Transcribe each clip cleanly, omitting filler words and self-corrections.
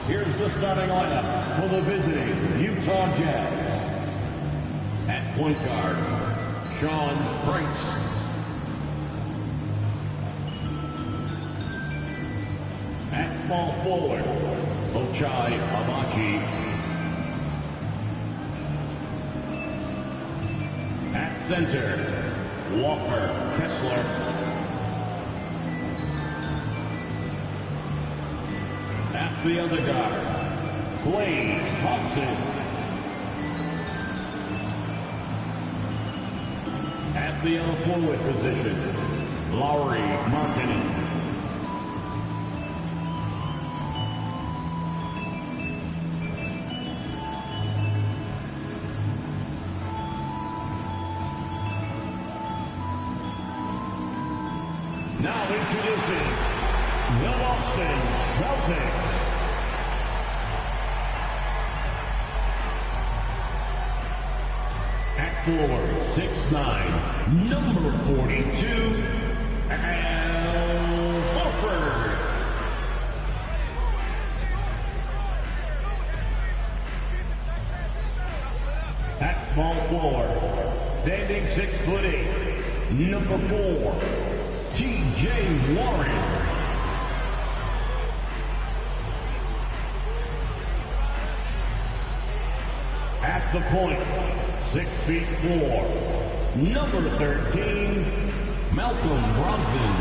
Here's the starting lineup for the visiting Utah Jazz. At point guard, Sean Price. At small forward, Ochai Agbaji. At center, Walker Kessler. At the other guard, Klay Thompson. At the other forward position, Lauri Markkanen. Now introducing the Boston Celtics. At forward, 6'9", number 42, Al Horford. At small forward, standing 6'8", number 4, T.J. Warren. At the point, 6'4", number 13, Malcolm Brogdon.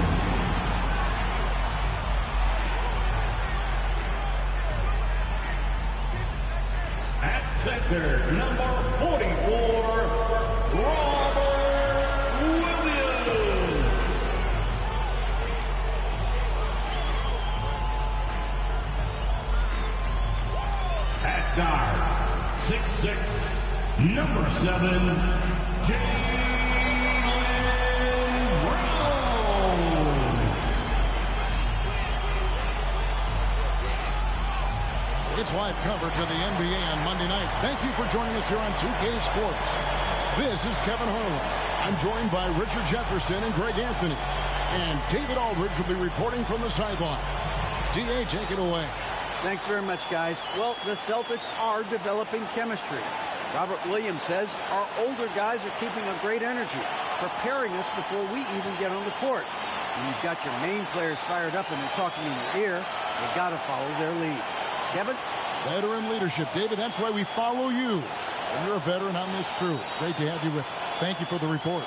At center, number 44, Robert Williams. At guard, 6'6", number 7, Jaylen Brown. It's live coverage of the NBA on Monday night. Thank you for joining us here on 2K Sports. This is Kevin Harlan. I'm joined by Richard Jefferson and Greg Anthony. And David Aldridge will be reporting from the sideline. D.A., take it away. Thanks very much, guys. Well, the Celtics are developing chemistry. Robert Williams says our older guys are keeping a great energy, preparing us before we even get on the court. When you've got your main players fired up and they're talking in your ear, you've got to follow their lead. Kevin? Veteran leadership. David, that's why we follow you. And you're a veteran on this crew. Great to have you with us. Thank you for the report.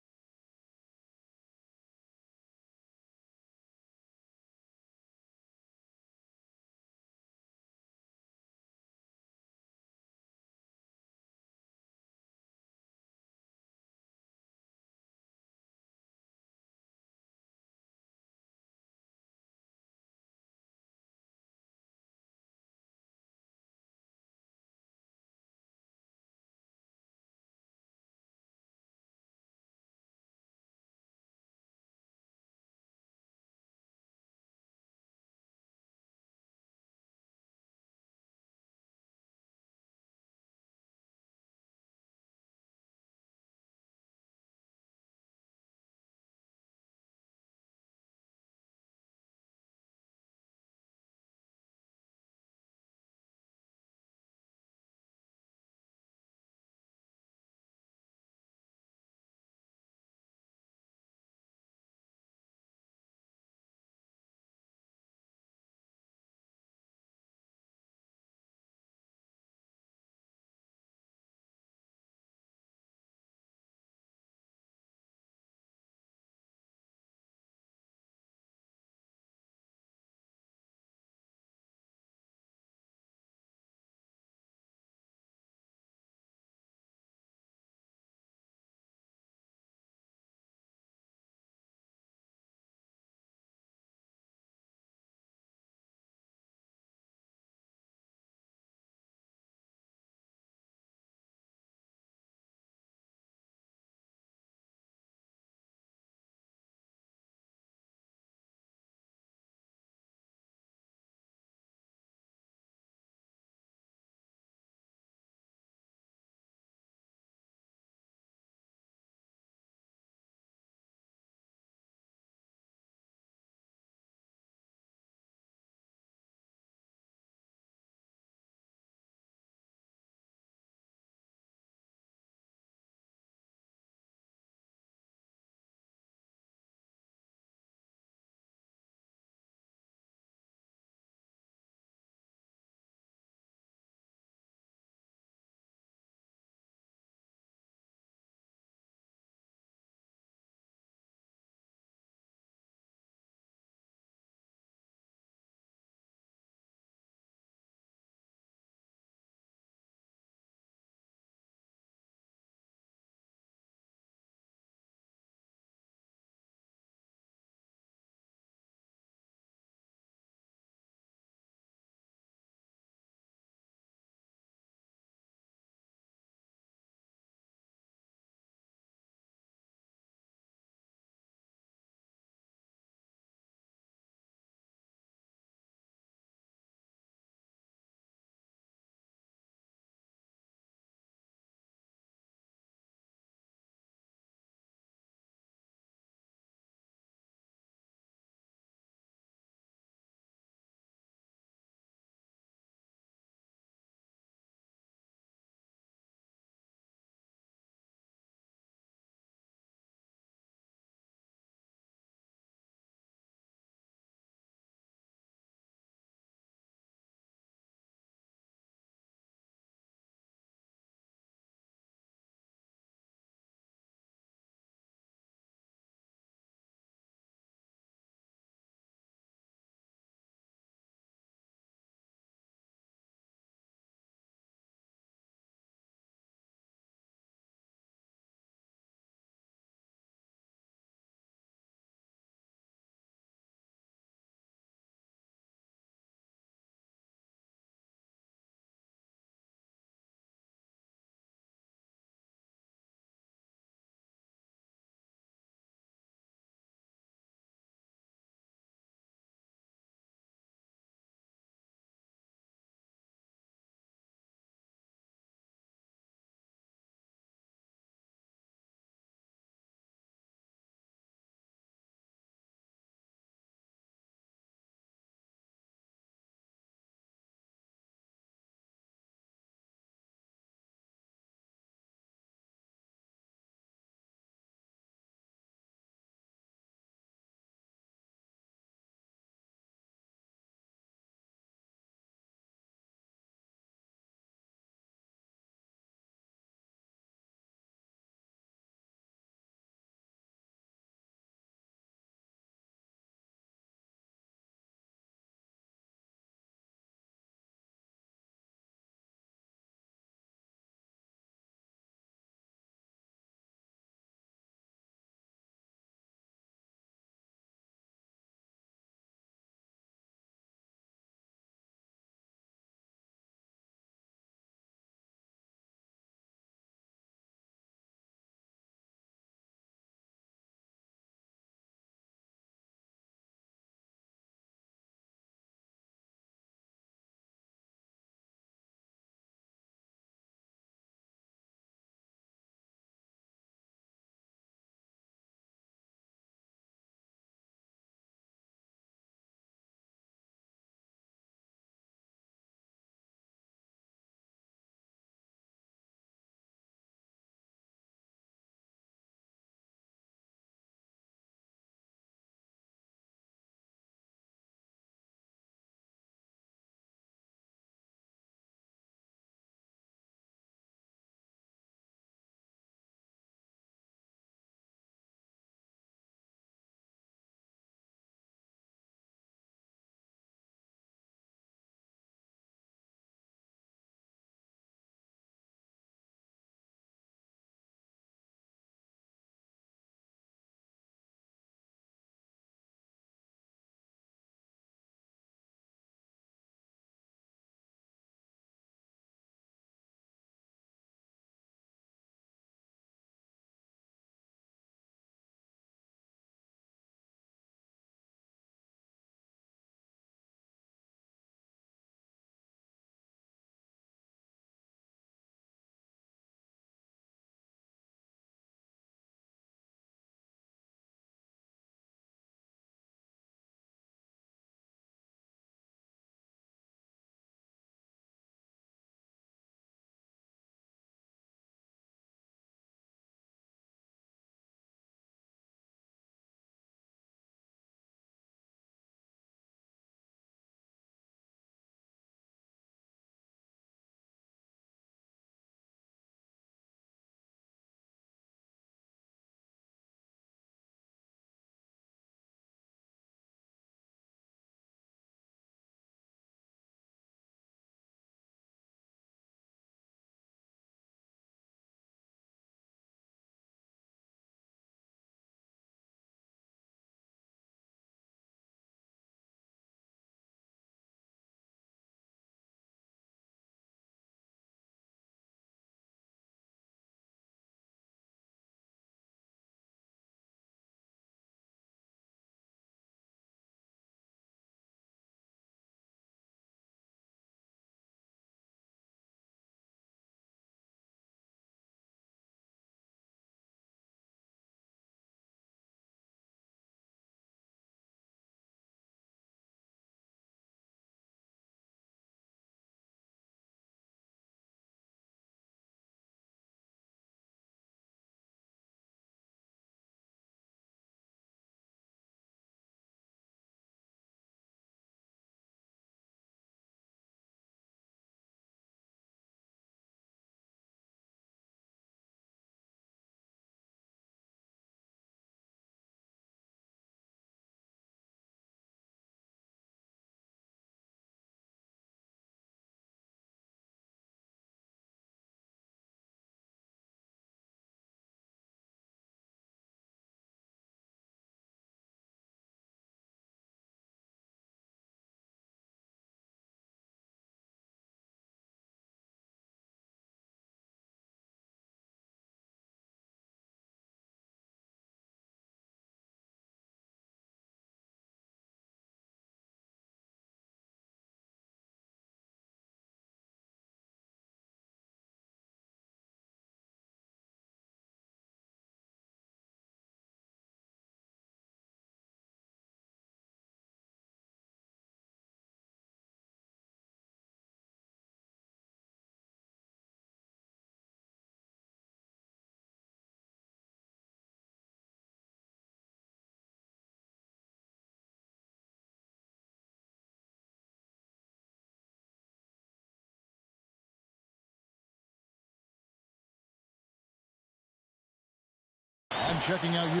I'm checking out you.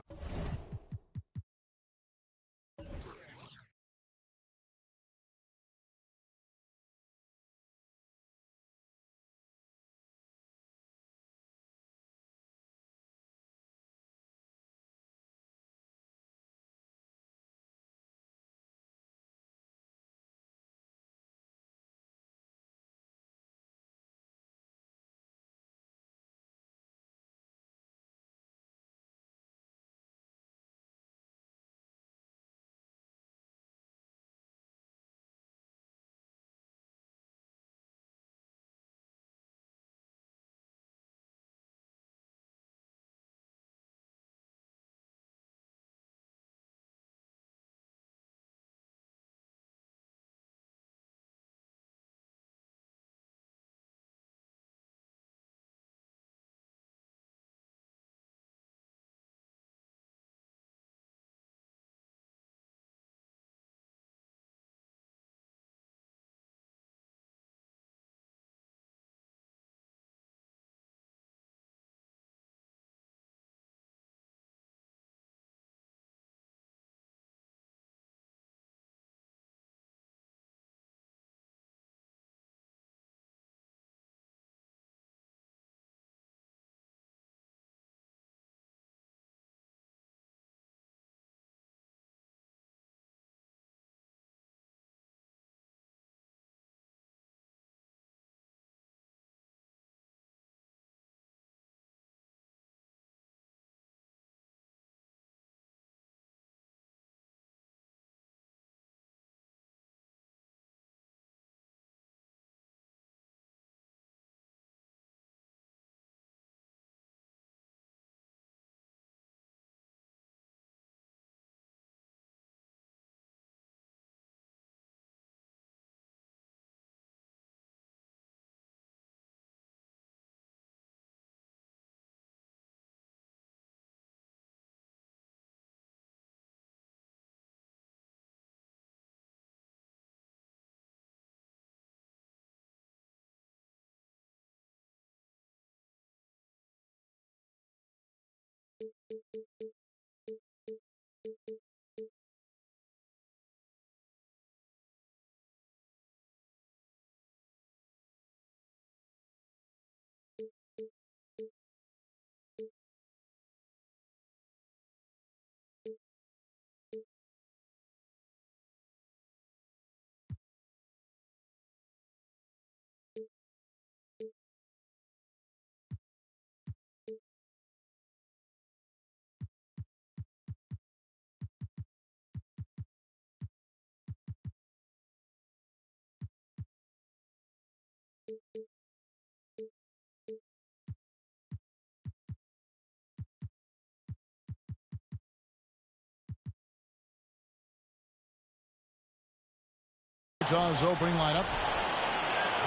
Utah's opening lineup.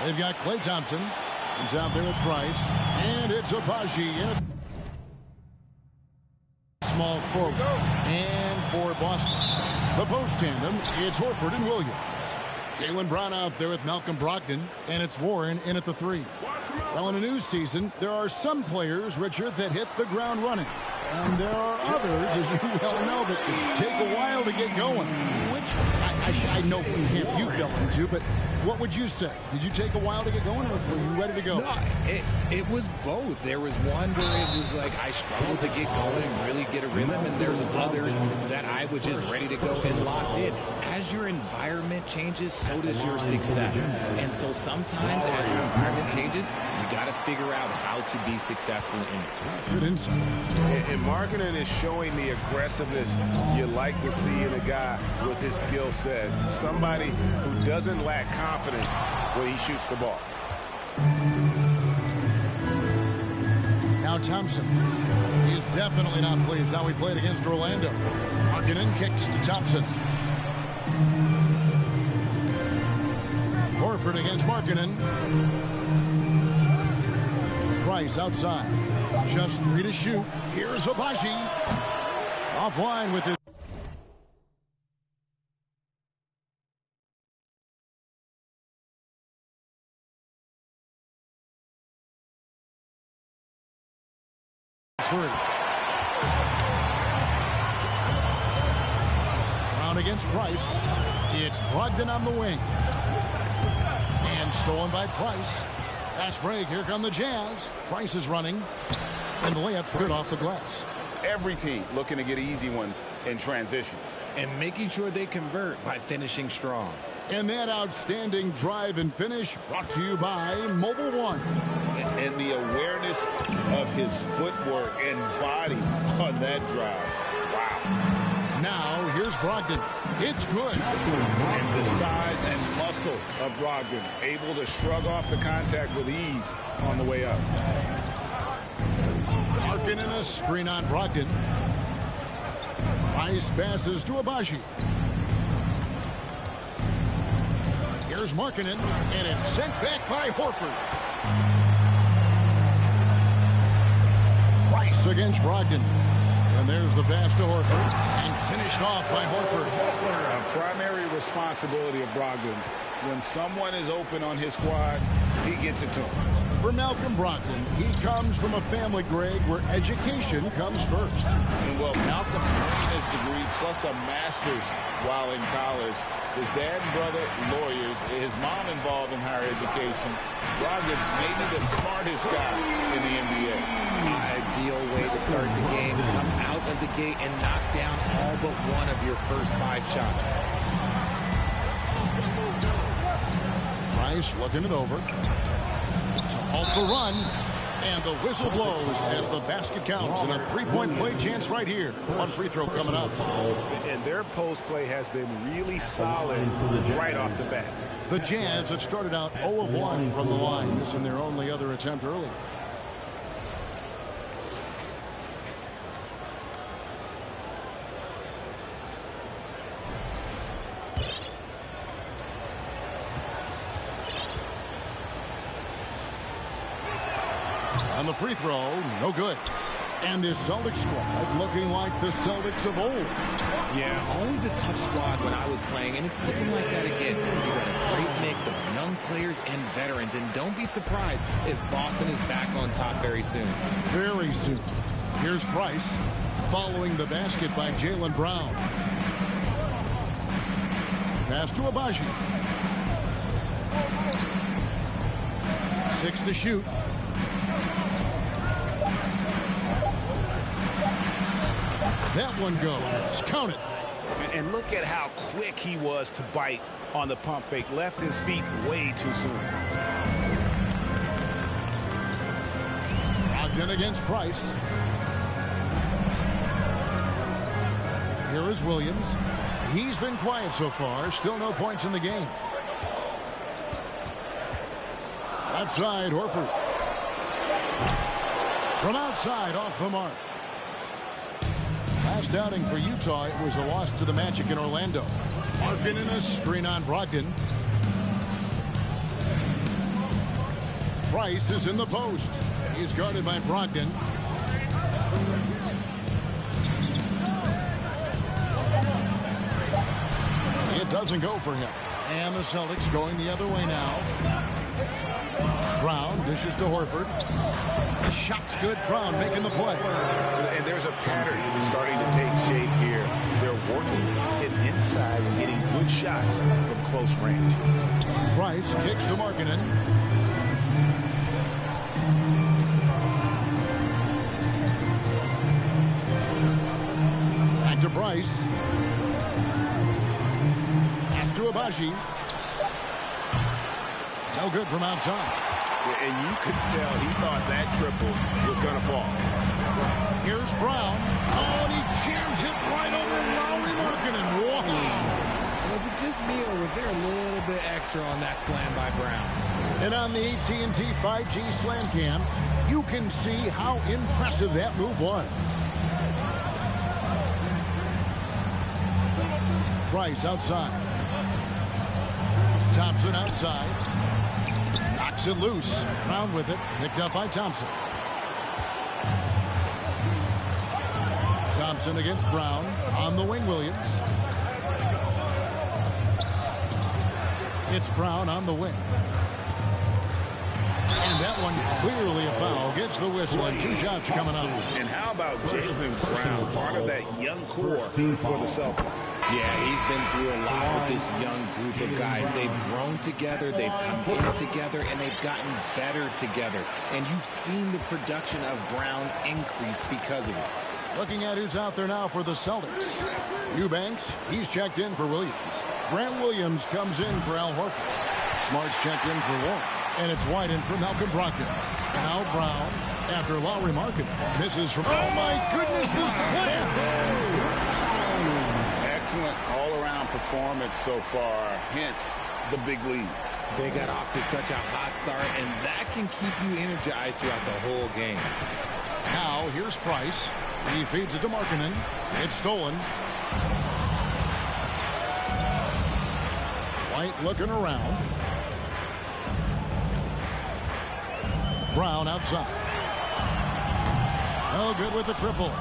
They've got Klay Thompson. He's out there with Price. And it's Agbaji in a small forward. And for Boston, the post tandem, it's Horford and Williams. Jaylen Brown out there with Malcolm Brogdon. And it's Warren in at the 3. Well, in a new season, there are some players, Richard, that hit the ground running. And there are others, as you well know, that take a while to get going. Which, I know what camp you fell into, but what would you say? Did you take a while to get going, or were you ready to go? No, it was both. There was one where it was like I struggled to get going and really get a rhythm, and there's others that I was just ready to go and locked in. As your environment changes, so does your success. And so sometimes as your environment changes, you got to figure out how to be successful in it. Good insight. And Markkanen is showing the aggressiveness you like to see in a guy with his skill set. Somebody who doesn't lack confidence when he shoots the ball. Now Thompson. He's definitely not pleased how he played against Orlando. Markkanen kicks to Thompson. Horford against Markkanen. Price outside. Just 3 to shoot. Here's Agbaji. Offline with it. Three. against Price. It's Brogdon on the wing. And stolen by Price. Fast break. Here come the Jazz. Price is running. And the layup's good off the glass. Every team looking to get easy ones in transition. And making sure they convert by finishing strong. And that outstanding drive and finish brought to you by Mobile One. And the awareness of his footwork and body on that drive. Wow. Now, here's Brogdon. It's good. And the size and muscle of Brogdon, able to shrug off the contact with ease on the way up. Larkin in a screen on Brogdon. Price passes to Abaji. Here's Markkanen, and it's sent back by Horford. Price against Brogdon. And there's the pass to Horford, and finished off by Horford. A primary responsibility of Brogdon's. When someone is open on his squad, he gets it to him. For Malcolm Brogdon, he comes from a family, Greg, where education comes first. And well, Malcolm earned his degree plus a master's while in college. His dad and brother, lawyers. His mom involved in higher education. Brogdon may be the smartest guy in the NBA. Ideal way to start the game. Come out of the gate and knock down all but one of your first 5 shots. Price looking it over. To halt the run. And the whistle blows as the basket counts. And a 3-point play chance right here. One free throw coming up. And their post play has been really solid right off the bat. The Jazz have started out 0 of 1 from the line. This in their only other attempt early. On the free throw, no good. And this Celtics squad looking like the Celtics of old. Yeah, always a tough squad when I was playing, and it's looking like that again. You've got a great mix of young players and veterans, and don't be surprised if Boston is back on top very soon. Very soon. Here's Price, following the basket by Jaylen Brown. Pass to Abaji. 6 to shoot. That one goes. Count it. And look at how quick he was to bite on the pump fake. Left his feet way too soon. Brogdon against Price. Here is Williams. He's been quiet so far. Still no points in the game. Left side, Horford. From outside, off the mark. Last outing for Utah, it was a loss to the Magic in Orlando. Larkin in a screen on Brogdon. Price is in the post. He's guarded by Brogdon. It doesn't go for him. And the Celtics going the other way now. Brown dishes to Horford. The shot's good. Brown making the play. And there's a pattern starting to take shape here. They're working it inside and getting good shots from close range. Price kicks to Markkanen. Back to Price. Pass to Abaji. No good from outside. And you could tell he thought that triple was going to fall. Here's Brown. Oh, and he jams it right over Lauri Markkanen. Wow. Was it just me, or was there a little bit extra on that slam by Brown? And on the AT&T 5G Slam Cam, you can see how impressive that move was. Price outside. Thompson outside. Knocks it loose. Brown with it. Picked up by Thompson. Thompson against Brown. On the wing, Williams. It's Brown on the wing. And that one clearly a foul. Gets the whistle and 2 shots coming up. And how about Jaylen Brown, part of that young core for the Celtics? Yeah, he's been through a lot with this young group of guys. They've grown together, they've come in together, and they've gotten better together. And you've seen the production of Brown increase because of it. Looking at who's out there now for the Celtics. Eubanks, he's checked in for Williams. Grant Williams comes in for Al Horford. Smart's checked in for Warren. And it's wide in for Malcolm Brogdon. Now Brown, after Lowry Markkanen, misses from... Oh, my goodness, the slam! Excellent all-around performance so far, hence the big lead. They got off to such a hot start, and that can keep you energized throughout the whole game. Now, here's Price. He feeds it to Markkanen. It's stolen. White looking around. Brown outside. No good with the triple.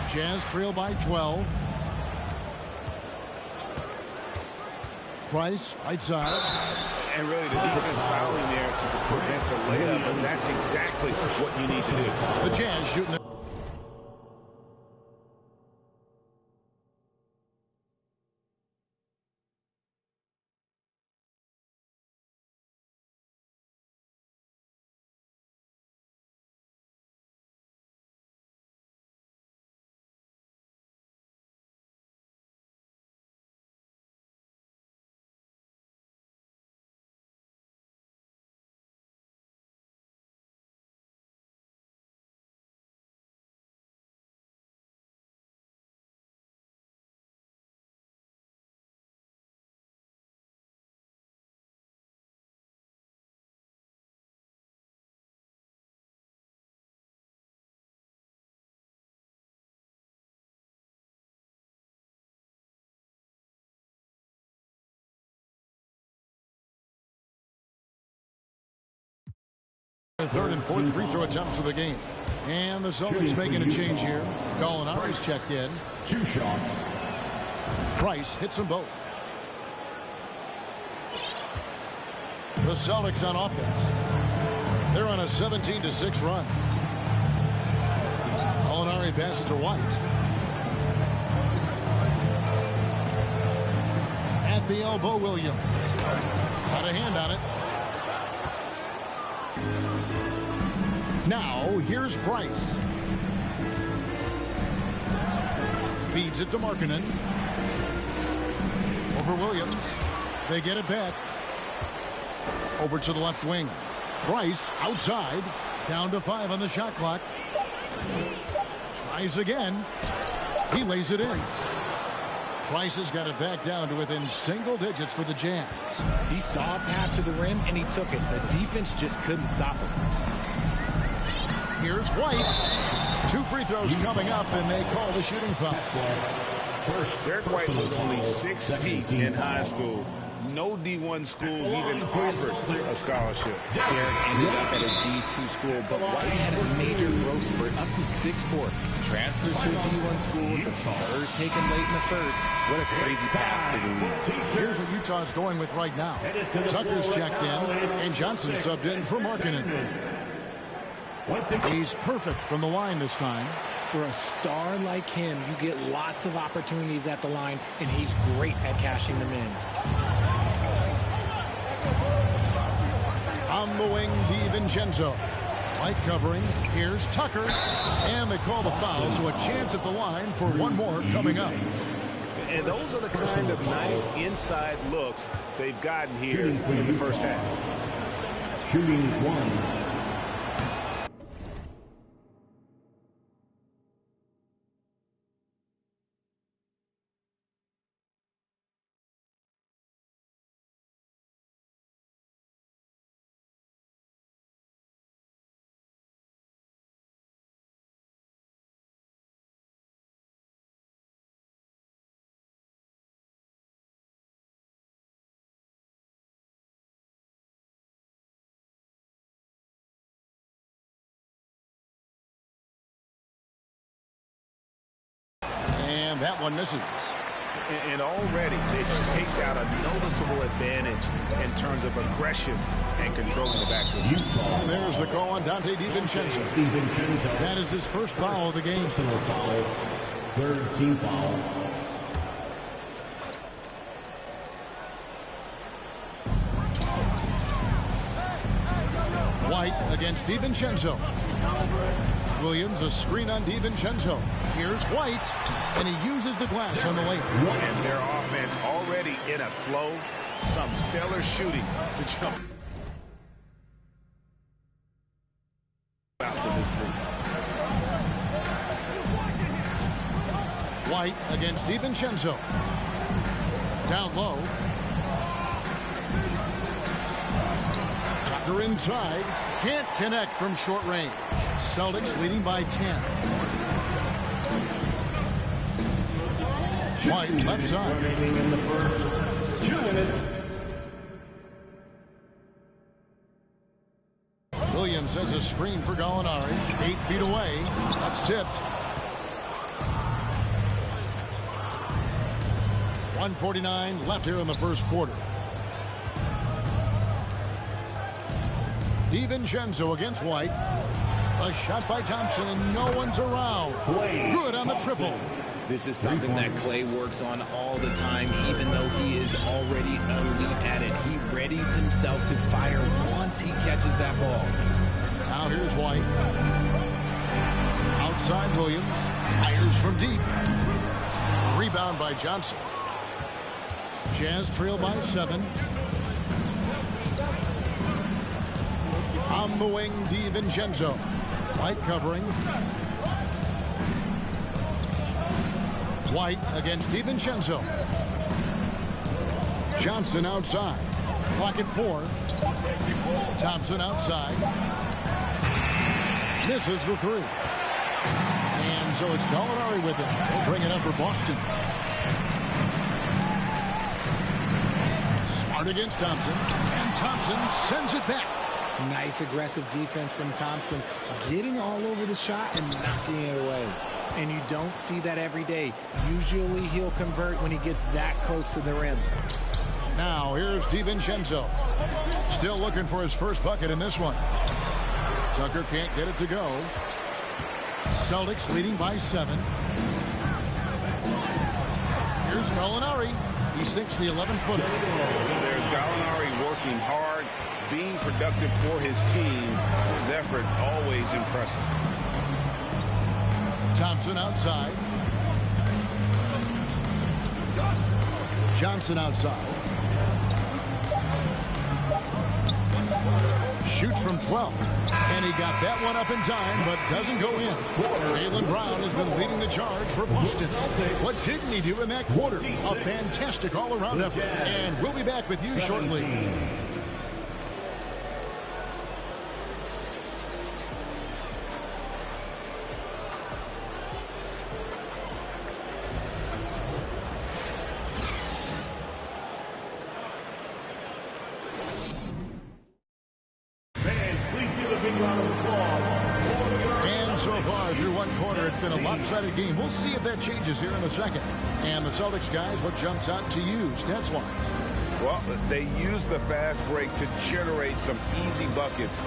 Jazz trail by 12. Price, right side. And really the defense fouling there to prevent the layup, but that's exactly what you need to do. The Jazz shooting the... Third and fourth free throw attempts of the game. And the Celtics making a change here. Gallinari's checked in. 2 shots. Price hits them both. The Celtics on offense. They're on a 17-6 run. Gallinari passes to White. At the elbow, Williams. Got a hand on it. Now, here's Price. Feeds it to Markkanen. Over Williams. They get it back. Over to the left wing. Price outside. Down to 5 on the shot clock. Tries again. He lays it in. Price has got it back down to within single digits for the Jazz. He saw a path to the rim, and he took it. The defense just couldn't stop him. Here's White. 2 free throws coming up, and they call the shooting foul. Derek White was only 6 feet in high school. No D1 schools even offered a scholarship. Derek ended up at a D2 school, but White had a major growth spurt up to 6'4". Transfers to a D1 school with the Spurs taken late in the first. What a crazy path to the league. Here's what Utah's going with right now. Tucker's checked in, and Johnson subbed in for Markkanen. He's perfect from the line this time. For a star like him, you get lots of opportunities at the line, and he's great at cashing them in. On the wing, DiVincenzo. White covering. Here's Tucker. And they call the foul, so a chance at the line for one more coming up. And those are the kind of nice inside looks they've gotten here in the first half. Shooting 1. And that one misses. And already they've staked out a noticeable advantage in terms of aggression and controlling the backcourt. And there's the call on Donte DiVincenzo. That is his first foul of the game. Third team foul. White against DiVincenzo. Williams, a screen on DiVincenzo. Here's White, and he uses the glass on the layup. And their offense already in a flow. Some stellar shooting to jump out to this league. White against DiVincenzo. Down low. Tucker inside. Can't connect from short range. Celtics leading by 10. White left side. Remaining in the first 2 minutes. Williams has a screen for Gallinari. 8 feet away. That's tipped. 1:49 left here in the first quarter. DiVincenzo against White. A shot by Thompson, and no one's around. Good on the triple. This is something that Clay works on all the time, even though he is already elite at it. He readies himself to fire once he catches that ball. Now here's White. Outside Williams. Fires from deep. Rebound by Johnson. Jazz trail by 7. On the wing, DiVincenzo. White covering. White against DiVincenzo. Johnson outside. Clock at 4. Thompson outside. Misses the 3. And so it's Gallinari with it. He'll bring it up for Boston. Smart against Thompson. And Thompson sends it back. Nice aggressive defense from Thompson, getting all over the shot and knocking it away. And you don't see that every day. Usually he'll convert when he gets that close to the rim. Now here's DiVincenzo. Still looking for his first bucket in this one. Tucker can't get it to go. Celtics leading by 7. Here's Gallinari. He sinks the 11-footer. There's Gallinari working hard, being productive for his team. His effort always impressive. Thompson outside. Johnson outside. Shoots from 12. And he got that one up in time, but doesn't go in. Jaylen Brown has been leading the charge for Boston. What didn't he do in that quarter? A fantastic all-around effort. And we'll be back with you shortly. Been a lopsided game. We'll see if that changes here in a second. And the Celtics guys, what jumps out to you stats-wise? Well, they use the fast break to generate some easy buckets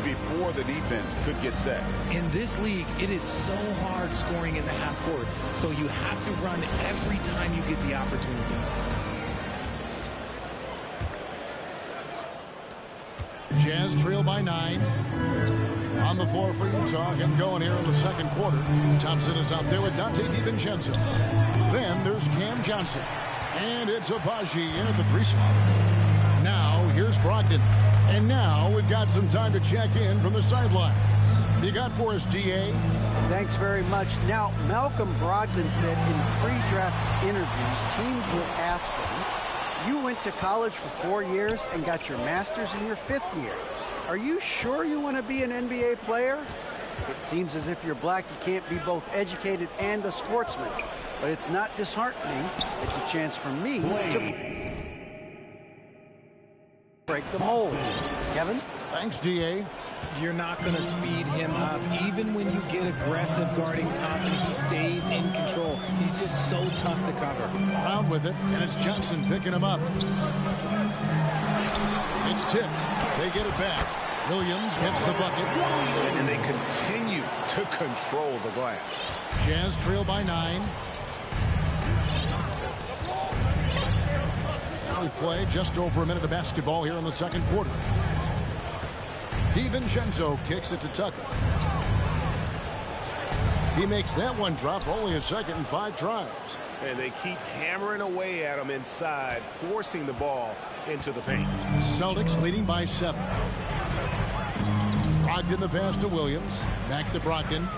before the defense could get set. In this league, it is so hard scoring in the half court, so you have to run every time you get the opportunity. Jazz trail by 9. On the floor for Utah, getting going here in the second quarter. Thompson is out there with Dante DiVincenzo. Then there's Cam Johnson. And it's Agbaji in at the 3 spot. Now here's Brogdon. And now we've got some time to check in from the sidelines. You got for us, D.A.? Thanks very much. Now, Malcolm Brogdon said in pre-draft interviews, teams would ask him, you went to college for 4 years and got your master's in your 5th year. Are you sure you want to be an NBA player? It seems as if you're black, you can't be both educated and a sportsman. But it's not disheartening. It's a chance for me to break the mold. Kevin? Thanks, D.A. You're not going to speed him up. Even when you get aggressive guarding Thompson, he stays in control. He's just so tough to cover. Around with it, and it's Johnson picking him up. It's tipped. They get it back. Williams gets the bucket. And they continue to control the glass. Jazz trail by 9. Now we play just over a minute of basketball here in the second quarter. DiVincenzo kicks it to Tucker. He makes that one drop, only a second and 5 tries. And they keep hammering away at him inside, forcing the ball into the paint. Celtics leading by 7. Brogdon the pass to Williams. Back to Brogdon.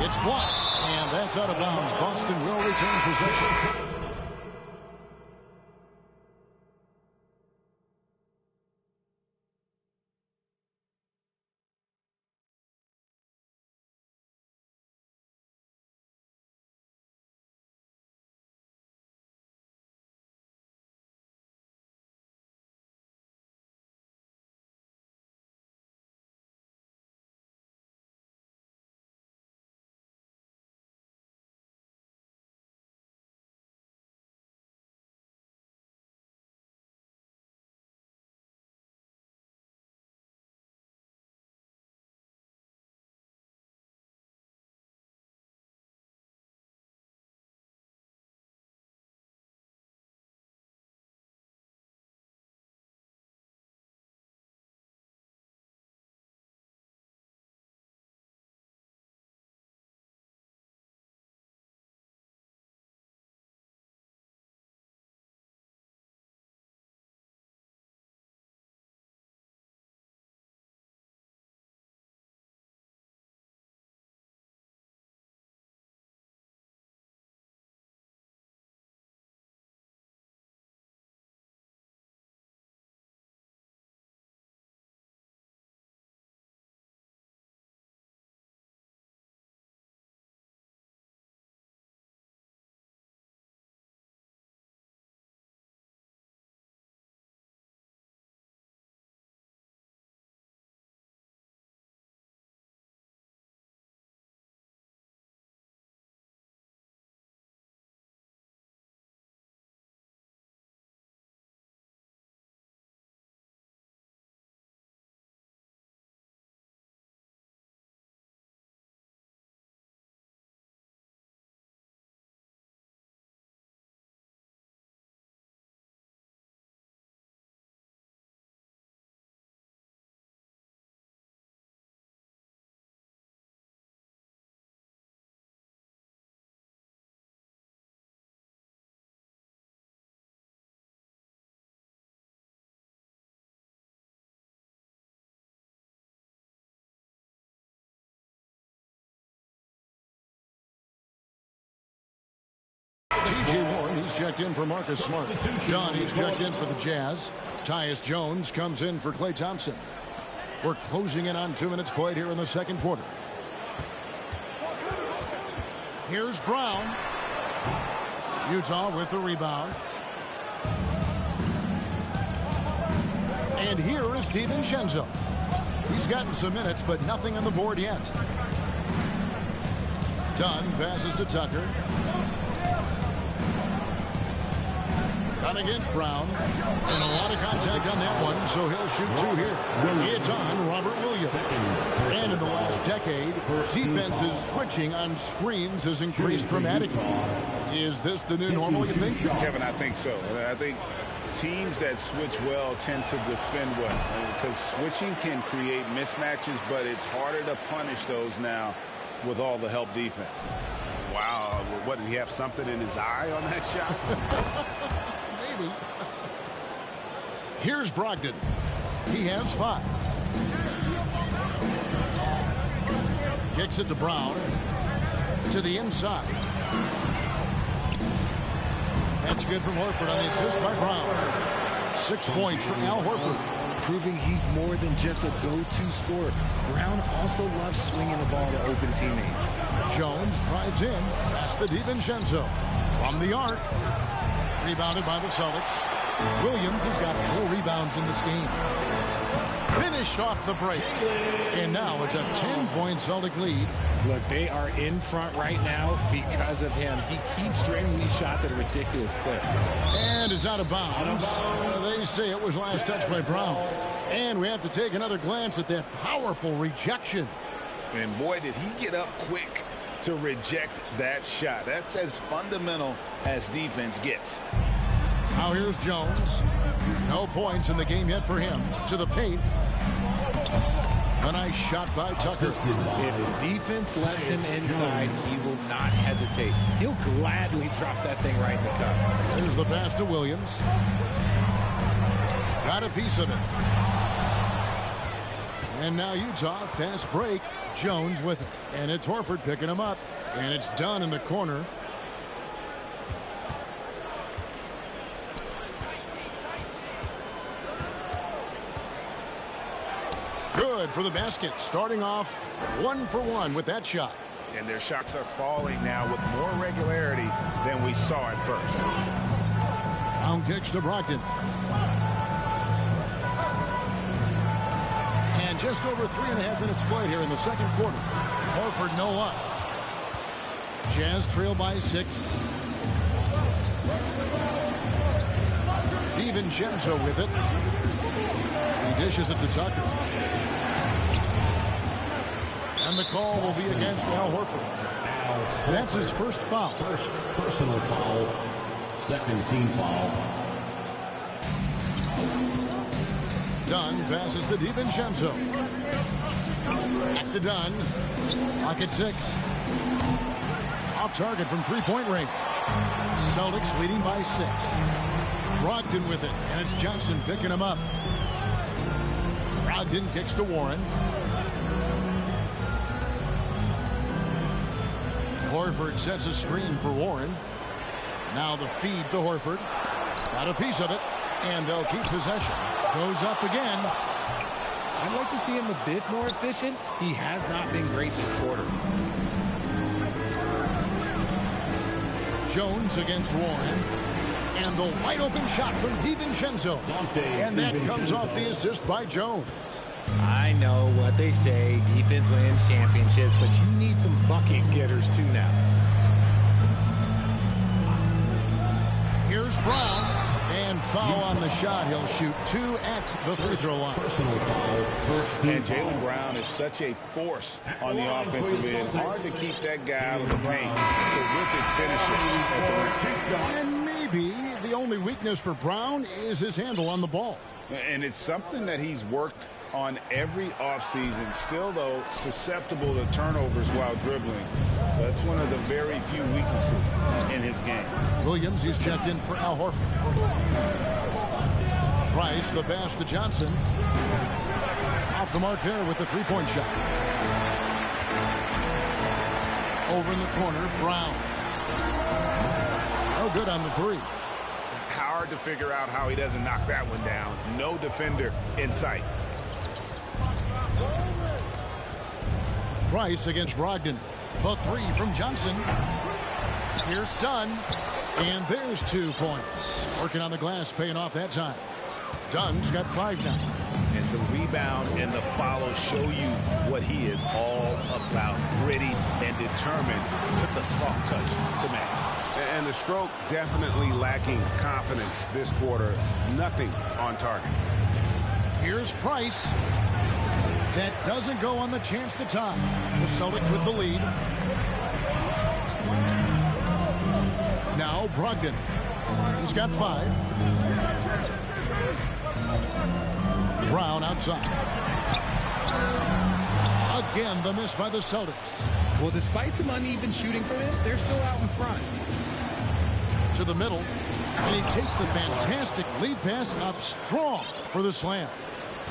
It's blocked, and that's out of bounds. Boston will retain possession. T.J. Warren, he's checked in for Marcus Smart. John, he's checked in for the Jazz. Tyus Jones comes in for Klay Thompson. We're closing in on 2 minutes played here in the second quarter. Here's Brown. Utah with the rebound. And here is DiVincenzo. He's gotten some minutes, but nothing on the board yet. Dunn passes to Tucker. Dunn against Brown. And a lot of contact on that one, so he'll shoot 2 here. It's on Robert Williams. And in the last decade, defenses switching on screens has increased dramatically. Is this the new normal, you think? Kevin, I think so. I think teams that switch well tend to defend well, because switching can create mismatches, but it's harder to punish those now with all the help defense. Wow. What, did he have something in his eye on that shot? Maybe. Here's Brogdon. He has 5. Kicks it to Brown. To the inside. That's good from Horford on the assist by Brown. 6 points for Al Horford. Proving he's more than just a go-to scorer. Brown also loves swinging the ball to open teammates. Jones drives in. Pass to DiVincenzo. From the arc. Rebounded by the Celtics. Williams has got 4 rebounds in this game. Finished off the break. And now it's a 10-point Celtic lead. Look, they are in front right now because of him. He keeps draining these shots at a ridiculous clip. And it's out of bounds. They say it was last touched by Brown. And we have to take another glance at that powerful rejection. And boy, did he get up quick to reject that shot. That's as fundamental as defense gets. Now here's Jones. No points in the game yet for him. To the paint. A nice shot by Tucker. If the defense lets him inside, he will not hesitate. He'll gladly drop that thing right in the cup. There's the pass to Williams. Got a piece of it. And now Utah, fast break. Jones with it. And it's Horford picking him up. And it's done in the corner. Good for the basket. Starting off 1 for 1 with that shot. And their shots are falling now with more regularity than we saw at first. Brown kicks to Brogdon. And just over 3.5 minutes played here in the second quarter. Horford no up. Jazz trail by 6. DiVincenzo with it. He dishes it to Tucker. And the call will be against Al Horford. That's his first foul. First personal foul. Second team foul. Dunn passes to DiVincenzo. Back to Dunn. Clock at 6. Off target from three-point range. Celtics leading by 6. Brogdon with it, and it's Johnson picking him up. Brogdon kicks to Warren. Horford sets a screen for Warren. Now the feed to Horford. Got a piece of it, and they'll keep possession. Goes up again. I'd like to see him a bit more efficient. He has not been great this quarter. Jones against Warren. And the wide open shot from DiVincenzo. And that comes off the assist by Jones. I know what they say, defense wins championships, but you need some bucket getters too now. Here's Brown, and foul on the shot. He'll shoot 2 at the free throw line. And Jaylen Brown is such a force on the offensive end. Hard to keep that guy out of the paint. Terrific finisher at the rim. And maybe the only weakness for Brown is his handle on the ball. And it's something that he's worked on every offseason. Still, though, susceptible to turnovers while dribbling. That's one of the very few weaknesses in his game. Williams, he's checked in for Al Horford. Price, the pass to Johnson. Off the mark there with the three-point shot. Over in the corner, Brown. No good on the three. Hard to figure out how he doesn't knock that one down. No defender in sight. Price against Brogdon. The three from Johnson. Here's Dunn. And there's 2 points. Working on the glass, paying off that time. Dunn's got 5 now. And the rebound and the follow show you what he is all about. Gritty and determined with the soft touch to match. And the stroke definitely lacking confidence this quarter. Nothing on target. Here's Price. That doesn't go on the chance to tie. The Celtics with the lead. Now Brogdon. He's got 5. Brown outside. Again, the miss by the Celtics. Well, despite some uneven shooting from him, they're still out in front. To the middle. And he takes the fantastic lead pass up strong for the slam.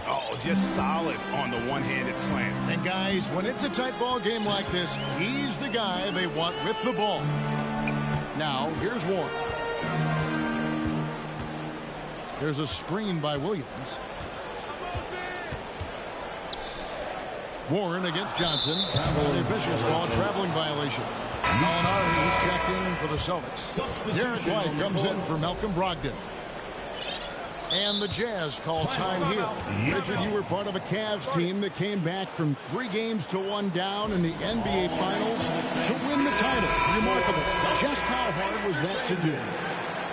Oh, just solid on the one-handed slam. And guys, when it's a tight ball game like this, he's the guy they want with the ball. Now, here's Warren. There's a screen by Williams. Warren against Johnson. The officials call a traveling violation. Molinari is checked in for the Celtics. Derek White comes in for Malcolm Brogdon. And the Jazz call time here. Richard, you were part of a Cavs team that came back from 3 games to 1 down in the NBA Finals to win the title. Remarkable. Just how hard was that to do?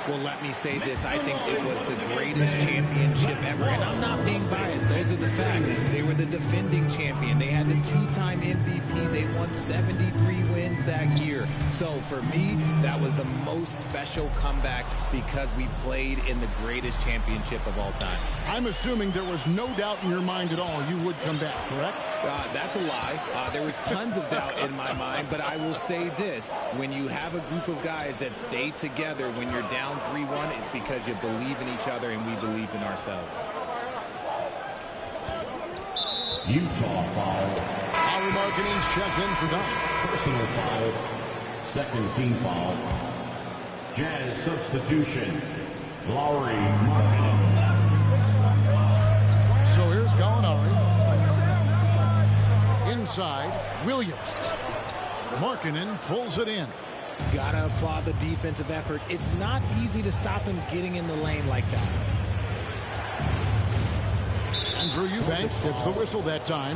Well, let me say this. I think it was the greatest championship ever. And I'm not being biased. Those because of the fact they were the defending champion. They had the 2-time MVP. They won 73 wins that year. So for me, that was the most special comeback because we played in the greatest championship of all time. I'm assuming there was no doubt in your mind at all you would come back, correct? That's a lie. There was tons of doubt in my mind, but I will say this. When you have a group of guys that stay together when you're down 3-1, it's because you believe in each other and we believed in ourselves. Utah foul. Lauri Markkanen's checked in for Doc. Personal foul. Second team foul. Jazz substitution. Lauri Markkanen. So here's Gallinari. Inside, Williams. Markkanen pulls it in. Gotta applaud the defensive effort. It's not easy to stop him getting in the lane like that. Andrew Eubanks gets the whistle that time.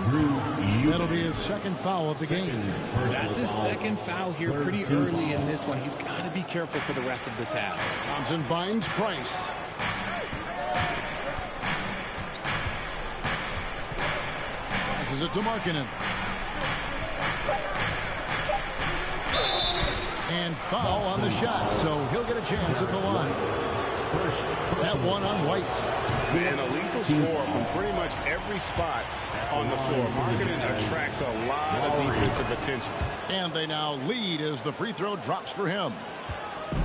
That'll be his second foul of the game. That's his second foul here pretty early in this one. He's got to be careful for the rest of this half. Thompson finds Price. Passes it to Markkanen. And foul on the shot, so he'll get a chance at the line. That one on White. And a lethal score from pretty much every spot on the floor. Markkanen attracts a lot of defensive attention. And they now lead as the free throw drops for him.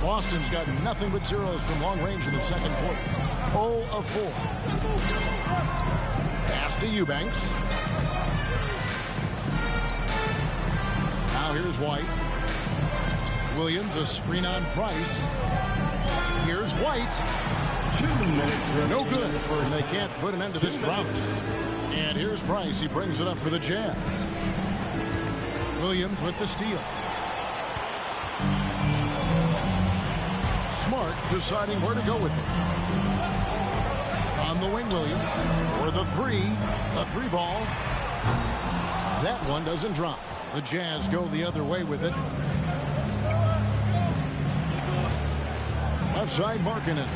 Boston's got nothing but zeros from long range in the second quarter. 0 of 4. Pass to Eubanks. Now here's White. Williams, a screen on Price. Here's White. 2 minutes. No good. And they can't put an end to this drought. And here's Price. He brings it up for the Jazz. Williams with the steal. Smart deciding where to go with it. On the wing, Williams. For the three. A 3-ball. That one doesn't drop. The Jazz go the other way with it. Left side, Markkanen.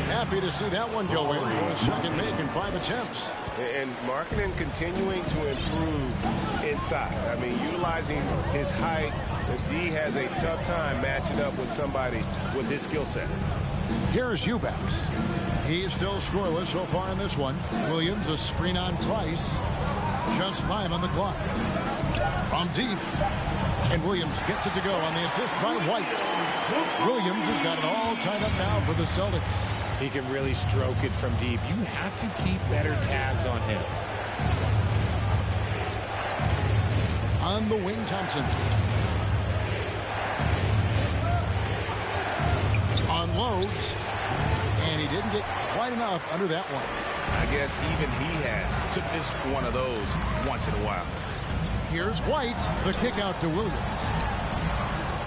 Happy to see that one go in for a second make in 5 attempts. And Markkanen continuing to improve inside. I mean, utilizing his height. D has a tough time matching up with somebody with his skill set. Here's Eubanks. He's still scoreless so far in this one. Williams, a screen on Price. Just 5 on the clock. From deep. And Williams gets it to go on the assist by White. Williams has got it all tied up now for the Celtics. He can really stroke it from deep. You have to keep better tabs on him. On the wing, Thompson. Unloads. And he didn't get quite enough under that one. I guess even he has took this one of those once in a while. Here's White. The kick out to Williams.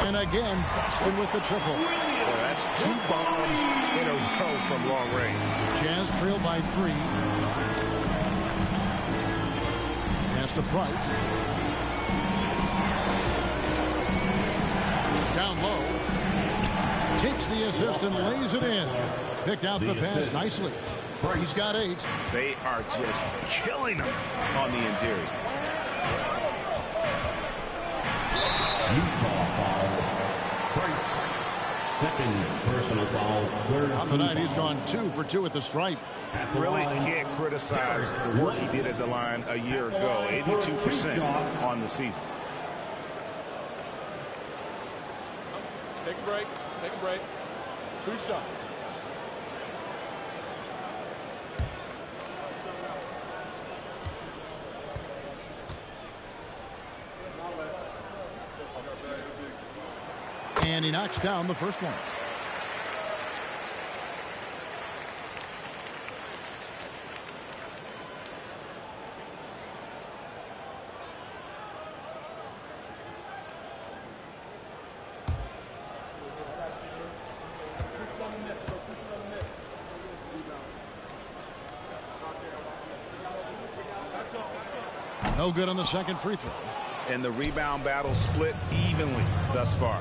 And again, Boston with the triple. Well, that's 2 bombs in a row from long range. Jazz trail by 3. Pass to Price. Down low. Takes the assist and lays it in. Picked out the pass nicely. He's got 8. They are just killing him on the interior. Utah foul. Price. Second personal foul. Third on the night, he's gone 2 for 2 at the stripe. Really can't criticize the work he did at the line a year ago. 82% on the season. Take a break. Take a break. 2 shots. And he knocks down the first one. No good on the second free throw. And the rebound battle split evenly thus far.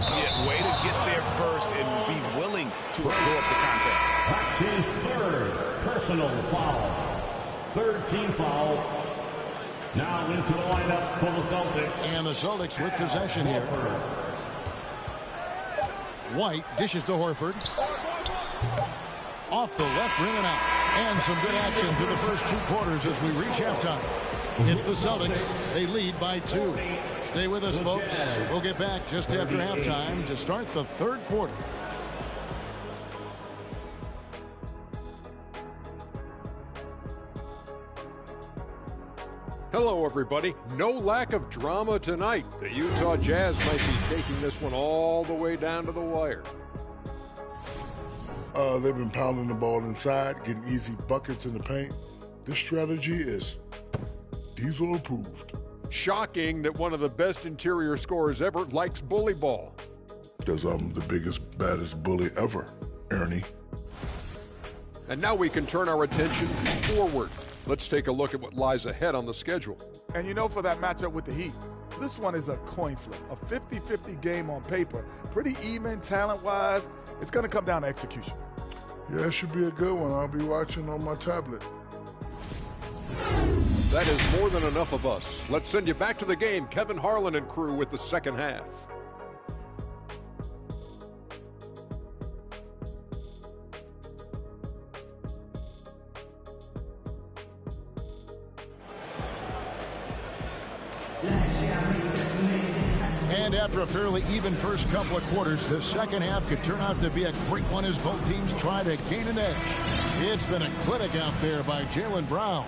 Yeah, way to get there first and be willing to absorb the contact. That's his third personal foul. Third team foul. Now into the lineup for the Celtics. And the Celtics with possession here. White dishes to Horford. Off the left rim and out. And some good action through the first 2 quarters as we reach halftime. It's the Celtics. They lead by 2. Stay with us, folks. We'll get back just after halftime to start the 3rd quarter. Hello, everybody. No lack of drama tonight. The Utah Jazz might be taking this one all the way down to the wire. They've been pounding the ball inside, getting easy buckets in the paint. This strategy is Diesel approved. Shocking that one of the best interior scorers ever likes bully ball. Because I'm the biggest, baddest bully ever, Ernie. And now we can turn our attention forward. Let's take a look at what lies ahead on the schedule. And you know, for that matchup with the Heat, this one is a coin flip, a 50-50 game on paper. Pretty even talent-wise. It's going to come down to execution. Yeah, it should be a good one. I'll be watching on my tablet. That is more than enough of us. Let's send you back to the game, Kevin Harlan and crew with the second half. And after a fairly even first couple of quarters, the second half could turn out to be a great one as both teams try to gain an edge. It's been a clinic out there by Jaylen Brown.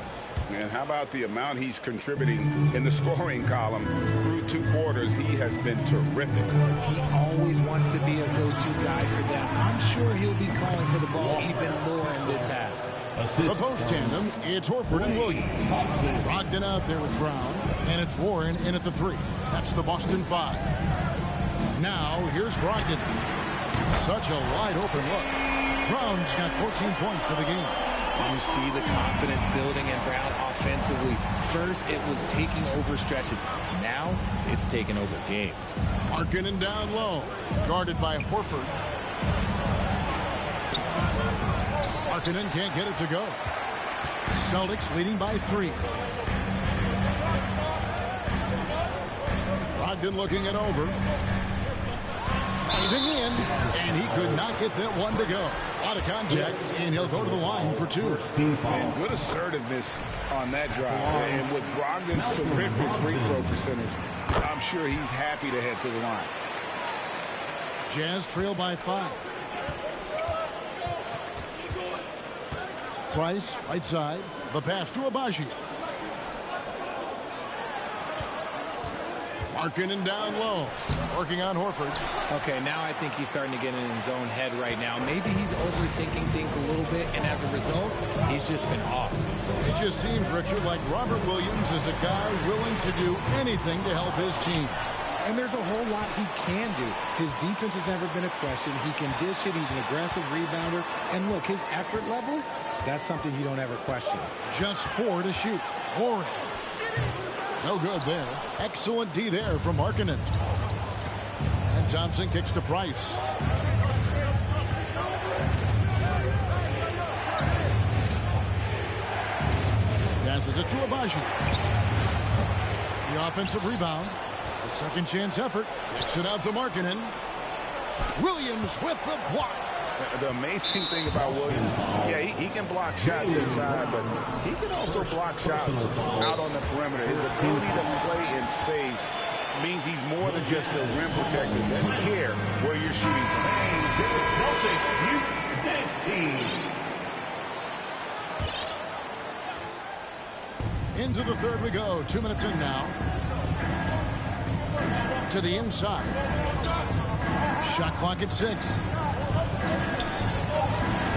And how about the amount he's contributing in the scoring column through 2 quarters? He has been terrific. He always wants to be a go-to guy for them. I'm sure he'll be calling for the ball even more in this half. The post tandem, it's Horford and Williams. Brogdon out there with Brown, and it's Warren in at the 3. That's the Boston 5. Now, here's Brogdon. Such a wide-open look. Brown's got 14 points for the game. You see the confidence building in Brown offensively. First, it was taking over stretches. Now, it's taking over games. Markkanen down low, guarded by Horford. Markkanen can't get it to go. Celtics leading by 3. Brogdon looking it over. Driving in, and he could not get that one to go. A lot of contact, and he'll go to the line for 2. And good assertiveness on that drive. And with Brogdon's terrific free throw percentage, I'm sure he's happy to head to the line. Jazz trail by 5. Price, right side. The pass to Abaji. Markkanen down low. Working on Horford. Okay, now I think he's starting to get in his own head right now. Maybe he's overthinking things a little bit, and as a result, he's just been off. It just seems, Richard, like Robert Williams is a guy willing to do anything to help his team. And there's a whole lot he can do. His defense has never been a question. He can dish it. He's an aggressive rebounder. And look, his effort level, that's something you don't ever question. Just 4 to shoot. Warren. No good there. Excellent D there from Markkanen. And Thompson kicks to Price. Passes it to Abaji. The offensive rebound. The second chance effort. Kicks it out to Markkanen. Williams with the block. The amazing thing about Williams, yeah, he can block shots inside, but he can also block shots out on the perimeter. His ability to play in space means he's more than just a rim protector. He doesn't care where you're shooting from. Into the third we go. 2 minutes in now. To the inside. Shot clock at 6.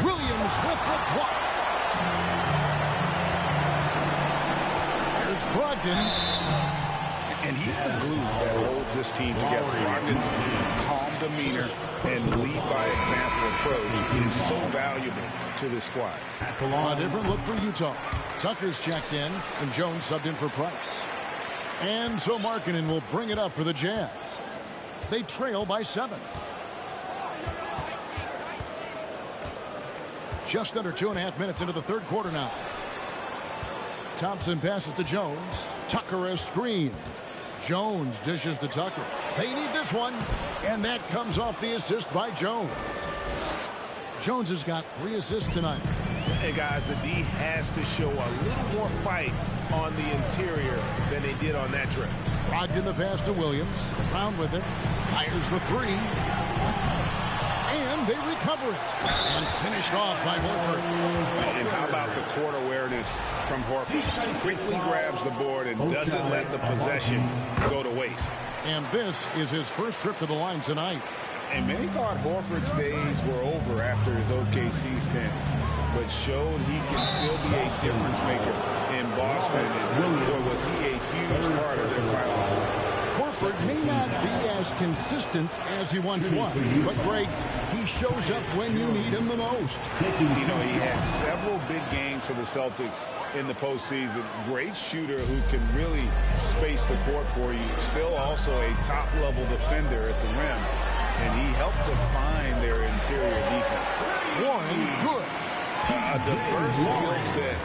Williams with the block. There's Brogdon. And he's the glue that holds this team together. Brogdon's calm demeanor and lead by example approach is so valuable to this squad. A different look for Utah. Tucker's checked in, and Jones subbed in for Price. And so Markkanen will bring it up for the Jazz. They trail by 7. Just under 2.5 minutes into the third quarter now. Thompson passes to Jones. Tucker a screen. Jones dishes to Tucker. They need this one. And that comes off the assist by Jones. Jones has got 3 assists tonight. Hey, guys, the D has to show a little more fight on the interior than they did on that trip. Brogdon the pass to Williams. Brown with it. Fires the 3. And they recover it. And finished off by Horford. And how about the court awareness from Horford? Quickly grabs the board and doesn't let the possession go to waste. And this is his first trip to the line tonight. And many thought Horford's days were over after his OKC stint, but showed he can still be a difference maker in Boston. And boy, was he a huge part of their finals. Horford may not be as consistent as he once was, but Greg, he shows up when you need him the most. You know, he had several big games for the Celtics in the postseason. Great shooter who can really space the court for you. Still also a top-level defender at the rim. And he helped define their interior defense. Warren, good. A diverse skill set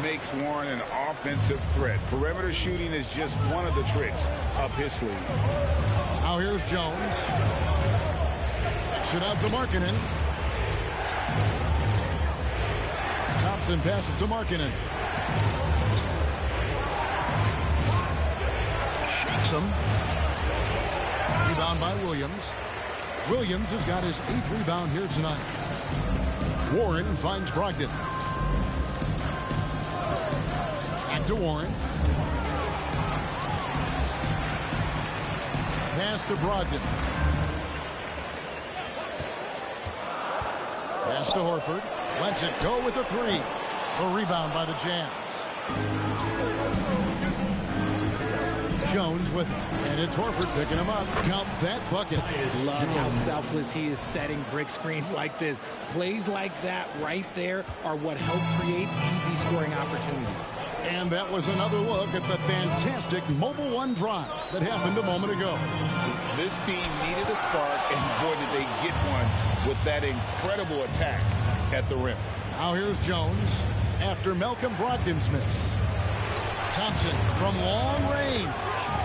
makes Warren an offensive threat. Perimeter shooting is just one of the tricks up his sleeve. Now here's Jones. Kicks it out to Markkanen. Thompson passes to Markkanen. Shakes him. Rebound by Williams. Williams has got his 8th rebound here tonight. Warren finds Brogdon. Back to Warren. Pass to Brogdon. Pass to Horford. Lets it go with the 3. The rebound by the Jazz. Jones with it. And it's Horford picking him up. Count that bucket. Love how selfless he is setting brick screens like this. Plays like that right there are what help create easy scoring opportunities. And that was another look at the fantastic Mobile One drive that happened a moment ago. This team needed a spark, and boy, did they get one with that incredible attack at the rim. Now here's Jones after Malcolm Brogdon's miss. Thompson from long range.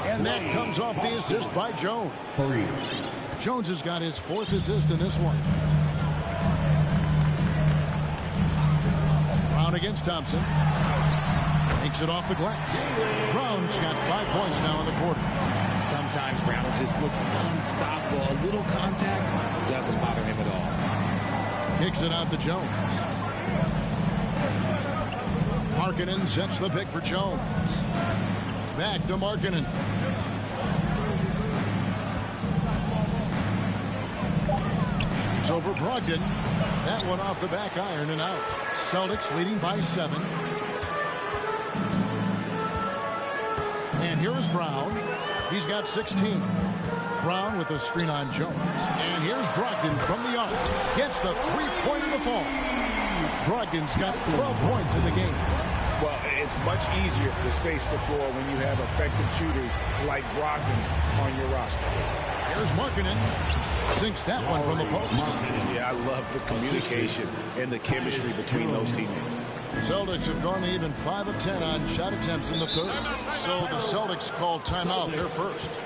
And that comes off the assist by Jones. Jones has got his 4th assist in this one. Brown against Thompson. Takes it off the glass. Brown's got 5 points now in the quarter. Sometimes Brown just looks unstoppable. A little contact doesn't bother him at all. Kicks it out to Jones. Markkanen sets the pick for Jones. Back to Markkanen. Shoots over Brogdon. That one off the back iron and out. Celtics leading by 7. And here's Brown. He's got 16. Brown with a screen on Jones. And here's Brogdon from the arc. Gets the 3-pointer to fall. Brogdon's got 12 points in the game. Well, it's much easier to space the floor when you have effective shooters like Brogdon on your roster. Here's Markkanen. Sinks that one from the post. Yeah, I love the communication and the chemistry between those teammates. The Celtics have gone even 5 of 10 on shot attempts in the third. So the Celtics called timeout there first.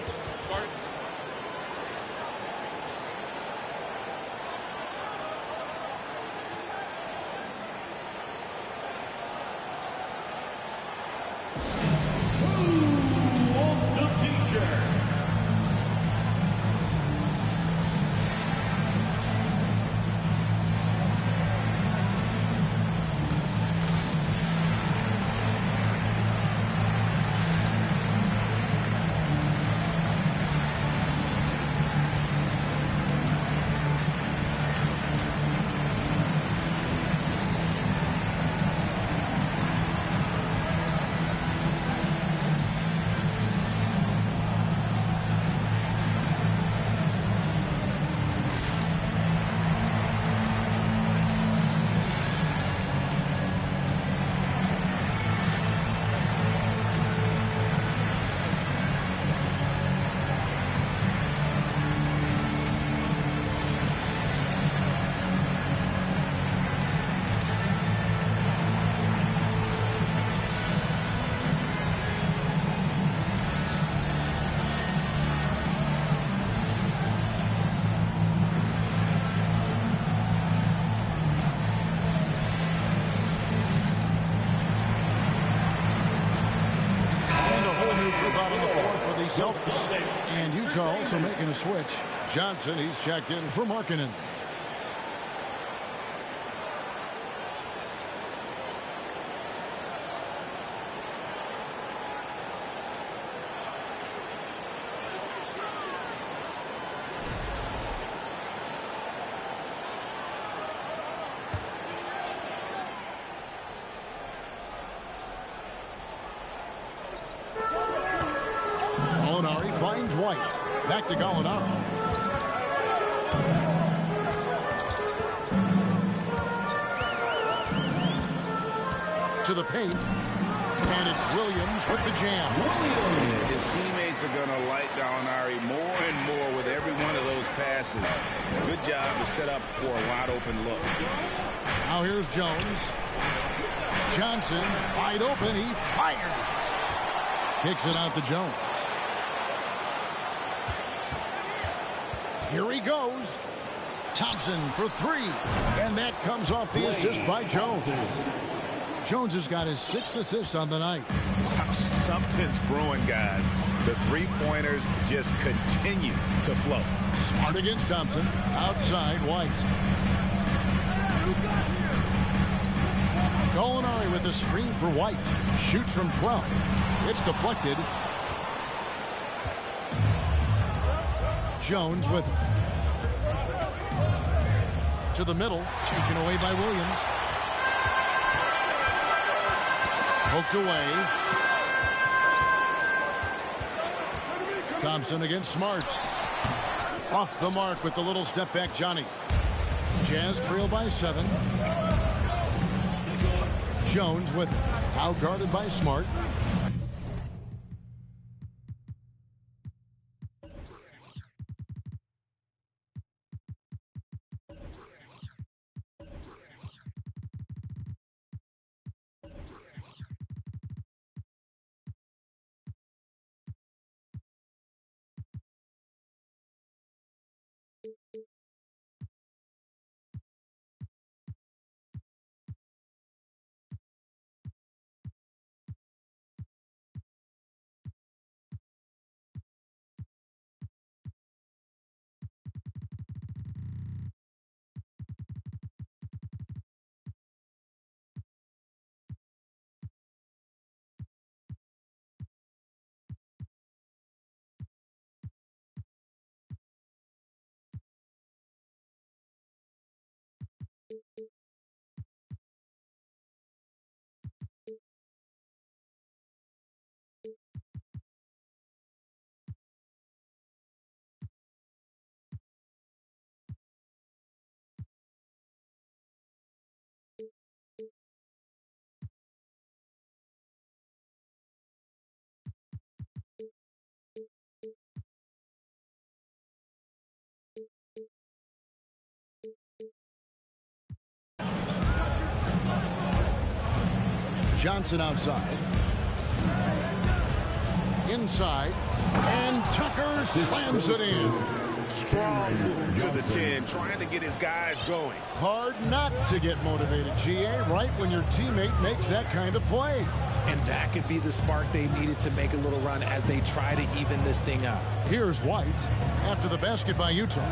Celtics. And Utah also making a switch. Johnson, he's checked in for Markkanen. Gallinari finds White. Back to Gallinari. To the paint. And it's Williams with the jam. His teammates are going to like Gallinari more and more with every one of those passes. Good job to set up for a wide open look. Now here's Jones. Johnson, wide open. He fires. Kicks it out to Jones. Here he goes. Thompson for three. And that comes off the assist by Jones. Jones has got his 6th assist on the night. Wow, something's brewing, guys. The three-pointers just continue to flow. Smart against Thompson. Outside, White. Gallinari with the screen for White. Shoots from 12. It's deflected. Jones with it. To the middle. Taken away by Williams. Poked away. Thompson against Smart. Off the mark with the little step back, Johnny. Jazz trail by 7. Jones with it. Out guarded by Smart. Johnson outside. Inside. And Tucker slams it in. Strong move to the 10, trying to get his guys going. Hard not to get motivated, GA, right when your teammate makes that kind of play. And that could be the spark they needed to make a little run as they try to even this thing out. Here's White after the basket by Utah.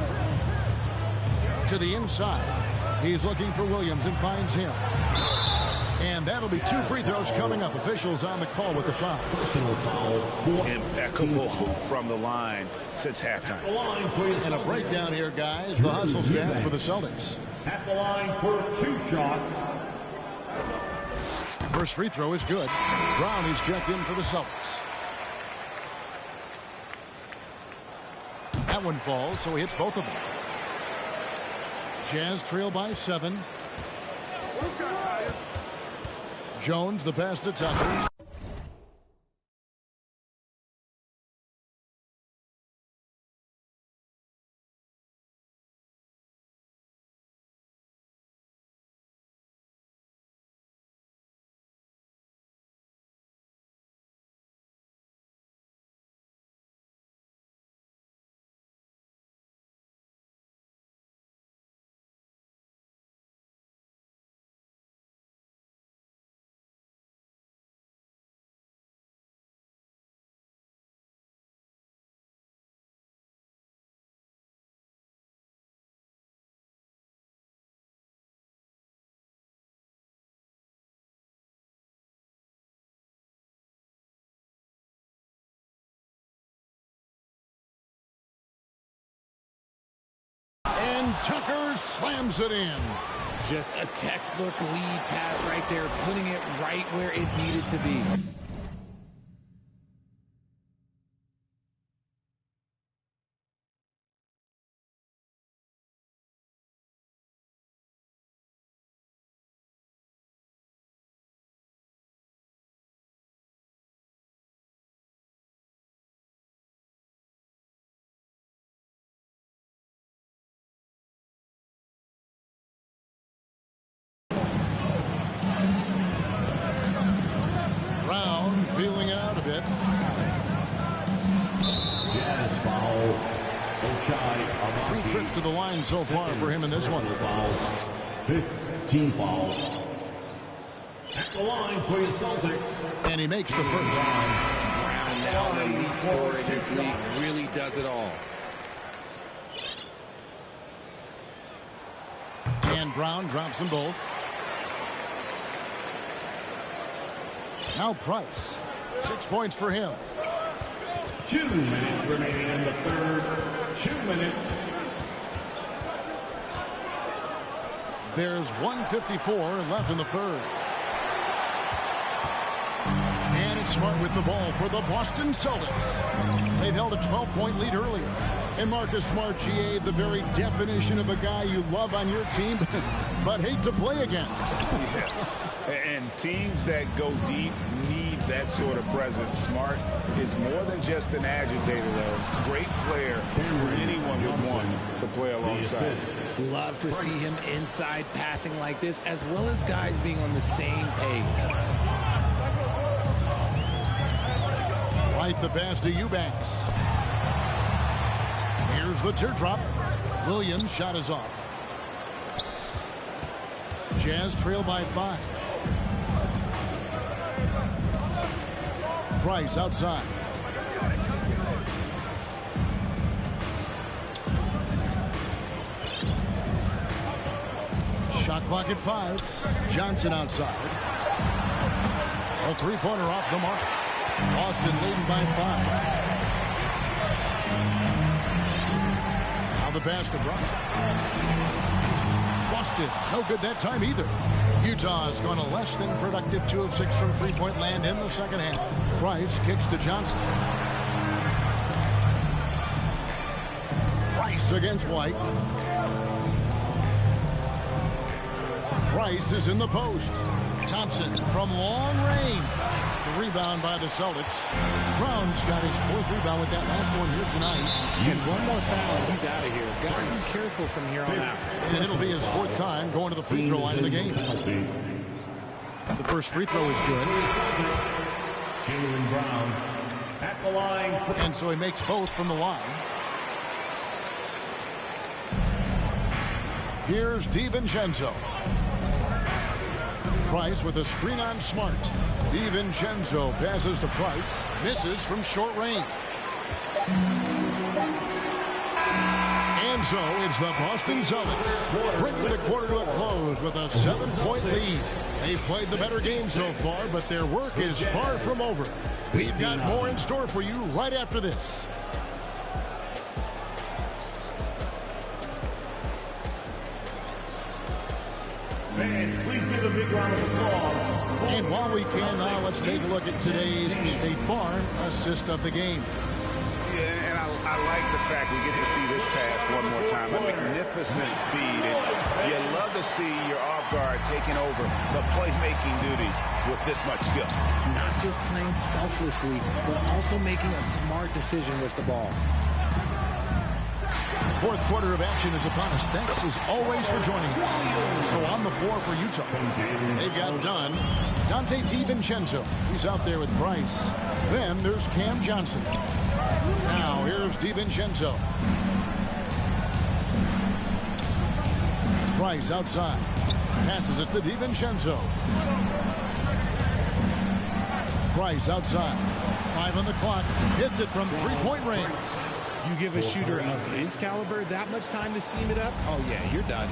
To the inside. He's looking for Williams and finds him. And that'll be 2 free throws coming up. Officials on the call with the foul. Impeccable from the line since halftime. And a breakdown here, guys. The hustle stats for the Celtics. At the line for 2 shots. First free throw is good. Brown is checked in for the Celtics. That one falls, so he hits both of them. Jazz trail by 7. Jones, the pass to Tucker. And Tucker slams it in. Just a textbook lead pass right there, putting it right where it needed to be. Feeling out a bit. Jazz foul. Ochai. 3 trips to the line so far for him in this one. Fouls. 15 fouls. At the line for your Celtics. And he makes the first. Brown, now the lead scorer in this league, really does it all. And Brown drops them both. Now Price. 6 points for him. 2 minutes remaining in the third. 2 minutes. There's 1:54 left in the third. And it's Smart with the ball for the Boston Celtics. They've held a 12-point lead earlier. And Marcus Smart, GA, the very definition of a guy you love on your team, but hate to play against. Yeah. And teams that go deep need that sort of presence. Smart is more than just an agitator, though. Great player who anyone would want to play alongside. Love to see him inside passing like this, as well as guys being on the same page. Right the pass to Eubanks. Here's the teardrop. Williams' shot is off. Jazz trail by 5. Price outside. Shot clock at 5. Johnson outside. A three-pointer off the mark. Boston leading by 5. Now the basket run. Boston, no good that time either. Utah's gone a less than productive 2 of 6 from three-point land in the second half. Price kicks to Johnson. Price against White. Price is in the post. Thompson from long range. The rebound by the Celtics. Brown's got his 4th rebound with that last one here tonight. And one more foul, and he's out of here. Got to be careful from here on out. And it'll be his 4th time going to the free throw line of the game. The first free throw is good. Jaylen Brown at the line. And so he makes both from the line. Here's DiVincenzo. Price with a screen on Smart. DiVincenzo passes to Price. Misses from short range. And so it's the Boston Celtics bringing the quarter to a close with a 7-point lead. They've played the better game so far, but their work is far from over. We've got more in store for you right after this. Fans, please give a big round of applause. And while we can now, let's take a look at today's State Farm assist of the game. Yeah, and I like the fact we get to see this pass one more time. A magnificent feed. And you love to see your off guard taking over the playmaking duties with this much skill. Not just playing selflessly, but also making a smart decision with the ball. 4th quarter of action is upon us. Thanks as always for joining us. So on the floor for Utah, they've got Dunn, Dante DiVincenzo. He's out there with Price. Then there's Cam Johnson. Now here's DiVincenzo. Price outside. Passes it to DiVincenzo. Price outside. 5 on the clock. Hits it from 3-point range. You give a shooter of his caliber that much time to seam it up, oh yeah, you're done.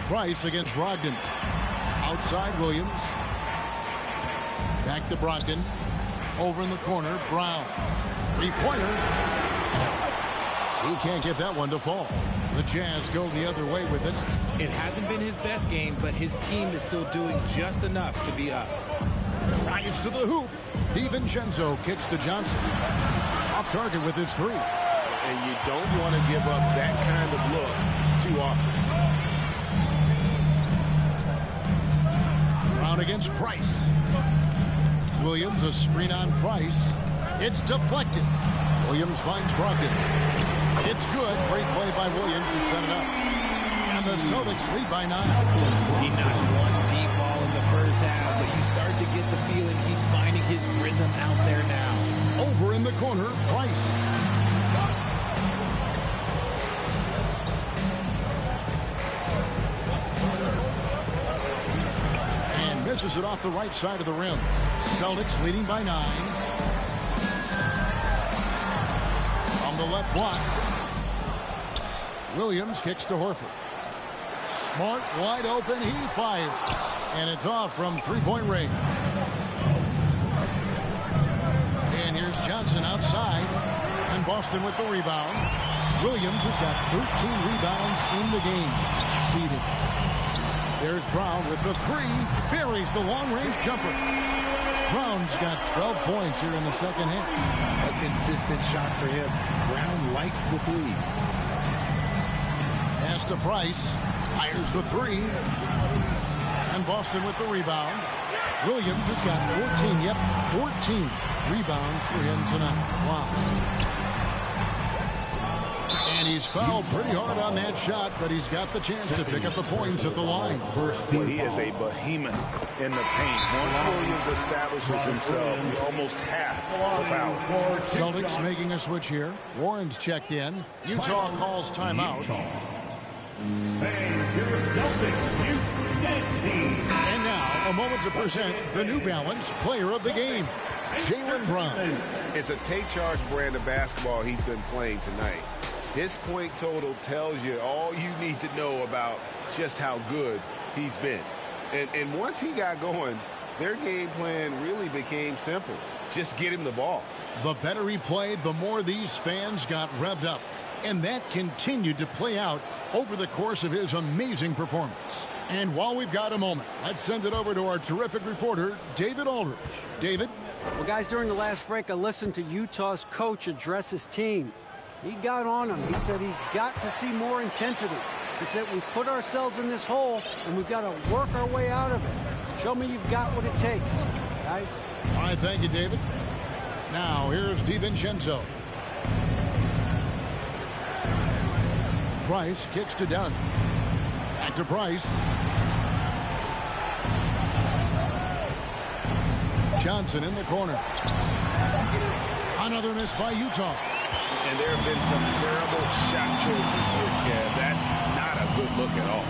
Price against Brogdon. Outside Williams. Back to Brogdon. Over in the corner, Brown. 3-pointer. He can't get that one to fall. The Jazz go the other way with it. It hasn't been his best game, but his team is still doing just enough to be up. Drives to the hoop. DiVincenzo kicks to Johnson. Off target with his three. And you don't want to give up that kind of look too often. Brown against Price. Williams, a screen on Price. It's deflected. Williams finds Brogdon. It's good. Great play by Williams to set it up. And the Celtics lead by 9. He knocked one deep ball in the first half, but you start to get the feeling he's finding his rhythm out there now. Over in the corner, Price. And misses it off the right side of the rim. Celtics leading by 9. On the left block. Williams kicks to Horford. Smart, wide open, he fires. And it's off from three-point range. And here's Johnson outside. And Boston with the rebound. Williams has got 13 rebounds in the game. Seeded. There's Brown with the three. Buries the long-range jumper. Brown's got 12 points here in the second half. A consistent shot for him. Brown likes the three. Pass to Price. Fires the three. And Boston with the rebound. Williams has got 14. Yep, 14 rebounds for him tonight. Wow. And he's fouled pretty hard on that shot, but he's got the chance to pick up the points at the line. Well, he is a behemoth in the paint. Once Williams establishes himself, you almost have to foul him. Celtics making a switch here. Warren's checked in. Utah calls timeout. And now, a moment to present the New Balance Player of the Game, Jaylen Brown. It's a take-charge brand of basketball he's been playing tonight. His point total tells you all you need to know about just how good he's been. And once he got going, their game plan really became simple. Just get him the ball. The better he played, the more these fans got revved up. And that continued to play out over the course of his amazing performance. And while we've got a moment, let's send it over to our terrific reporter, David Aldridge. David? Well, guys, during the last break, I listened to Utah's coach address his team. He got on him. He said he's got to see more intensity. He said we put ourselves in this hole, and we've got to work our way out of it. Show me you've got what it takes, guys. All right, thank you, David. Now, here's DiVincenzo. Price kicks to Dunn. Back to Price. Johnson in the corner. Another miss by Utah. And there have been some terrible shot choices here, Kev. That's not a good look at all.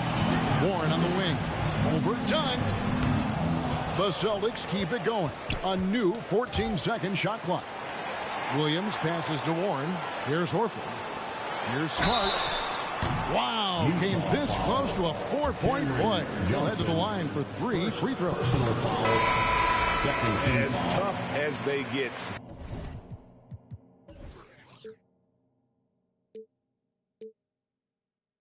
Warren on the wing. Over Dunn. The Celtics keep it going. A new 14-second shot clock. Williams passes to Warren. Here's Horford. Here's Smart. Wow, came this close to a 4-point play. He'll head to the line for 3 free throws. As tough as they get.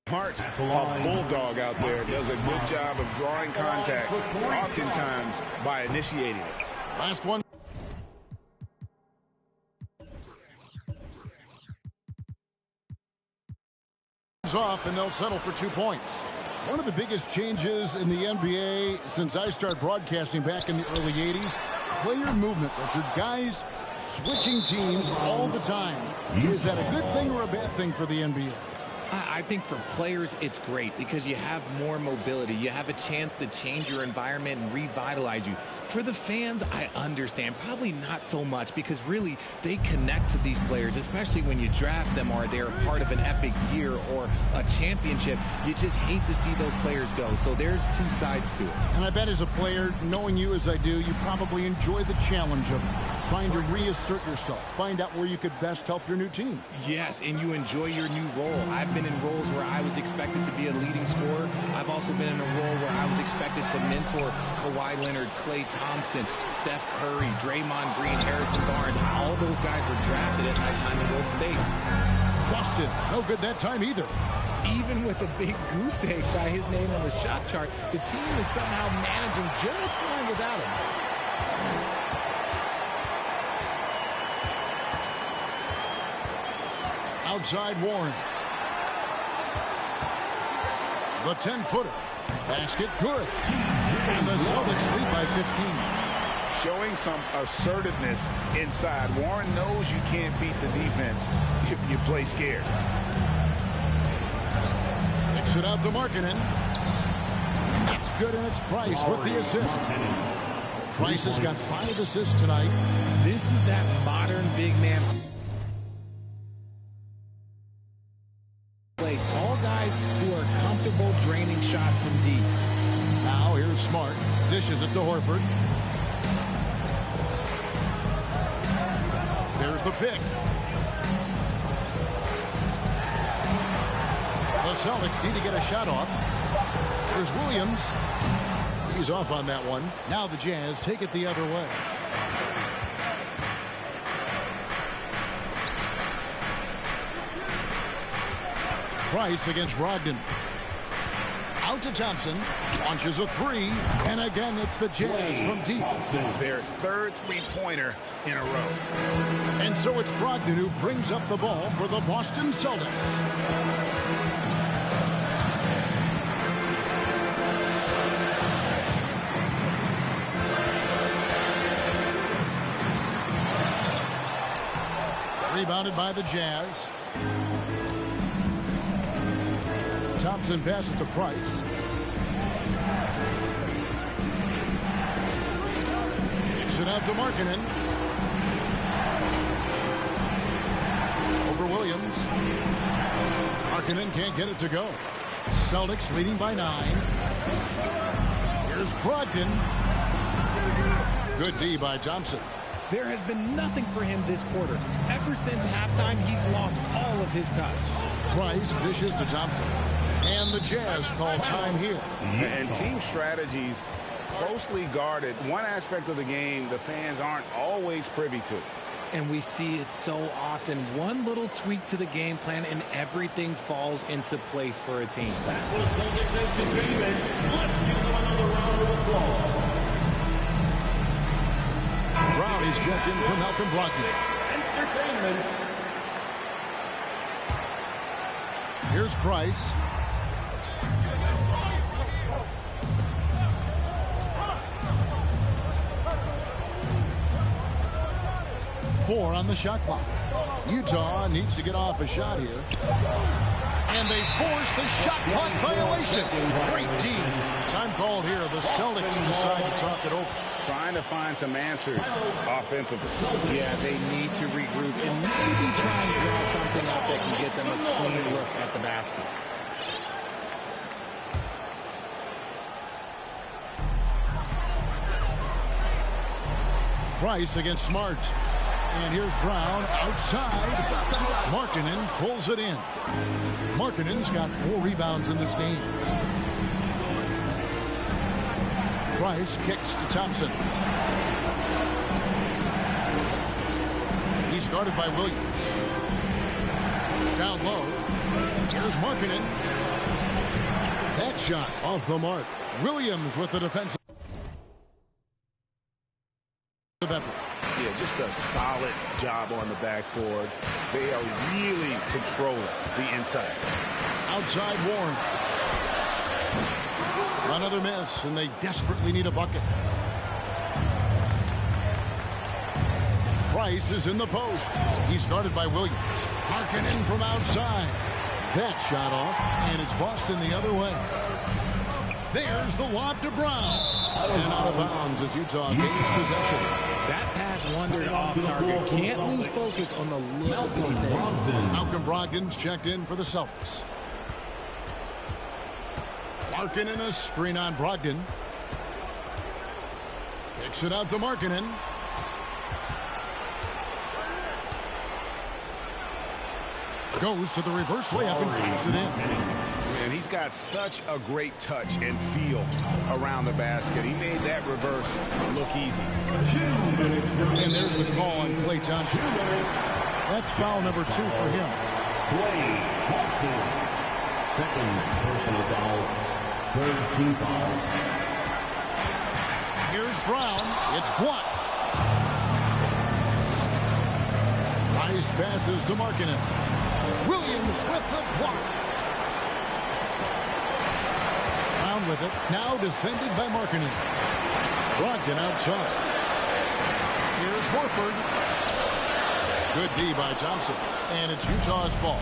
Hart, a bulldog out there, does a good job of drawing contact, oftentimes by initiating it. Last one. Off, and they'll settle for 2 points. One of the biggest changes in the NBA since I started broadcasting back in the early 80s, player movement, Richard. Guys switching teams all the time. Is that a good thing or a bad thing for the NBA? I think for players, it's great because you have more mobility. You have a chance to change your environment and revitalize you. For the fans, I understand. Probably not so much because really they connect to these players, especially when you draft them or they're a part of an epic year or a championship. You just hate to see those players go. So there's 2 sides to it. And I bet as a player, knowing you as I do, you probably enjoy the challenge of trying to reassert yourself, find out where you could best help your new team. Yes, and you enjoy your new role. I've been in roles where I was expected to be a leading scorer. I've also been in a role where I was expected to mentor Kawhi Leonard, Klay Thompson, Steph Curry, Draymond Green, Harrison Barnes. All those guys were drafted at my time in Golden State. Boston, no good that time either. Even with a big goose egg by his name on the shot chart, the team is somehow managing just fine without him. Outside Warren. The 10-footer. Basket good. And the Celtics lead by 15. Showing some assertiveness inside. Warren knows you can't beat the defense if you play scared. Kicks it out to Markkanen. That's good, and it's Price with the assist. Price has got 5 assists tonight. This is that modern big man play. Tall guys who are comfortable draining shots from deep. Now here's Smart. Dishes it to Horford. There's the pick. The Celtics need to get a shot off. There's Williams. He's off on that one. Now the Jazz take it the other way. Price against Brogdon. Out to Thompson. Launches a 3. And again, it's the Jazz from deep. Their third three-pointer in a row. And so it's Brogdon who brings up the ball for the Boston Celtics. Rebounded by the Jazz. Thompson passes to Price. Kicks it out to Markkanen. Over Williams. Markkanen can't get it to go. Celtics leading by 9. Here's Brogdon. Good D by Thompson. There has been nothing for him this quarter. Ever since halftime, he's lost all of his touch. Price dishes to Thompson. And the Jazz call time here. And team strategies closely guarded. One aspect of the game the fans aren't always privy to. And we see it so often. One little tweak to the game plan and everything falls into place for a team. That was Celtics entertainment. Let's give them another round of applause. Brown is checked in from Malcolm Brogdon. Entertainment. Here's Price. Four on the shot clock. Utah needs to get off a shot here. And they force the shot clock violation. Great team. Time called here. The Celtics decide to talk it over. Trying to find some answers offensively. Yeah, they need to regroup and maybe try and draw something up that can get them a clean look at the basket. Price against Smart. And here's Brown outside. Markkanen pulls it in. Markkanen's got 4 rebounds in this game. Price kicks to Thompson. He's guarded by Williams. Down low. Here's Markkanen. That shot off the mark. Williams with the defensive effort. Yeah, just a solid job on the backboard. They are really controlling the inside. Outside Warren. Another miss, and they desperately need a bucket. Price is in the post. He's guarded by Williams. Markkanen from outside. That shot off, and it's Boston the other way. There's the lob to Brown. And out of bounds as Utah gains possession. That pass wandered off target. Can't lose focus on the little bitty things. Malcolm Brogdon's checked in for the Celtics. Markkanen a screen on Brogdon. Kicks it out to Markkanen. Goes to the reverse layup and puts it in. And he's got such a great touch and feel around the basket. He made that reverse look easy. And there's the call on Klay Thompson. That's foul number 2 for him. Klay Thompson. Second personal foul. Third team foul. Here's Brown. It's blocked. Nice passes to Markkanen. Williams with the block. Brown with it. Now defended by Markkanen. Brogdon outside. Here's Horford. Good D by Thompson. And it's Utah's ball.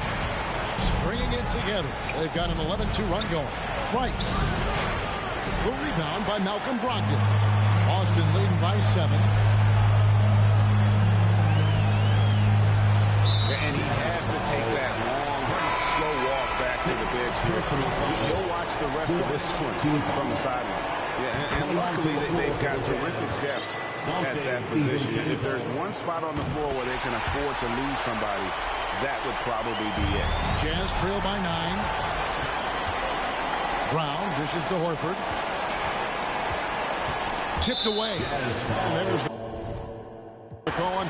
Stringing it together. They've got an 11-2 run going. Price. The rebound by Malcolm Brogdon. Boston leading by 7. And he has to take that long, slow walk back to the bench here. You'll watch the rest of this one from the sideline. Yeah, and luckily they've got terrific depth at that position. If there's one spot on the floor where they can afford to lose somebody, that would probably be it. Jazz trail by 9. Brown dishes to Horford. Tipped away. And there's the call on.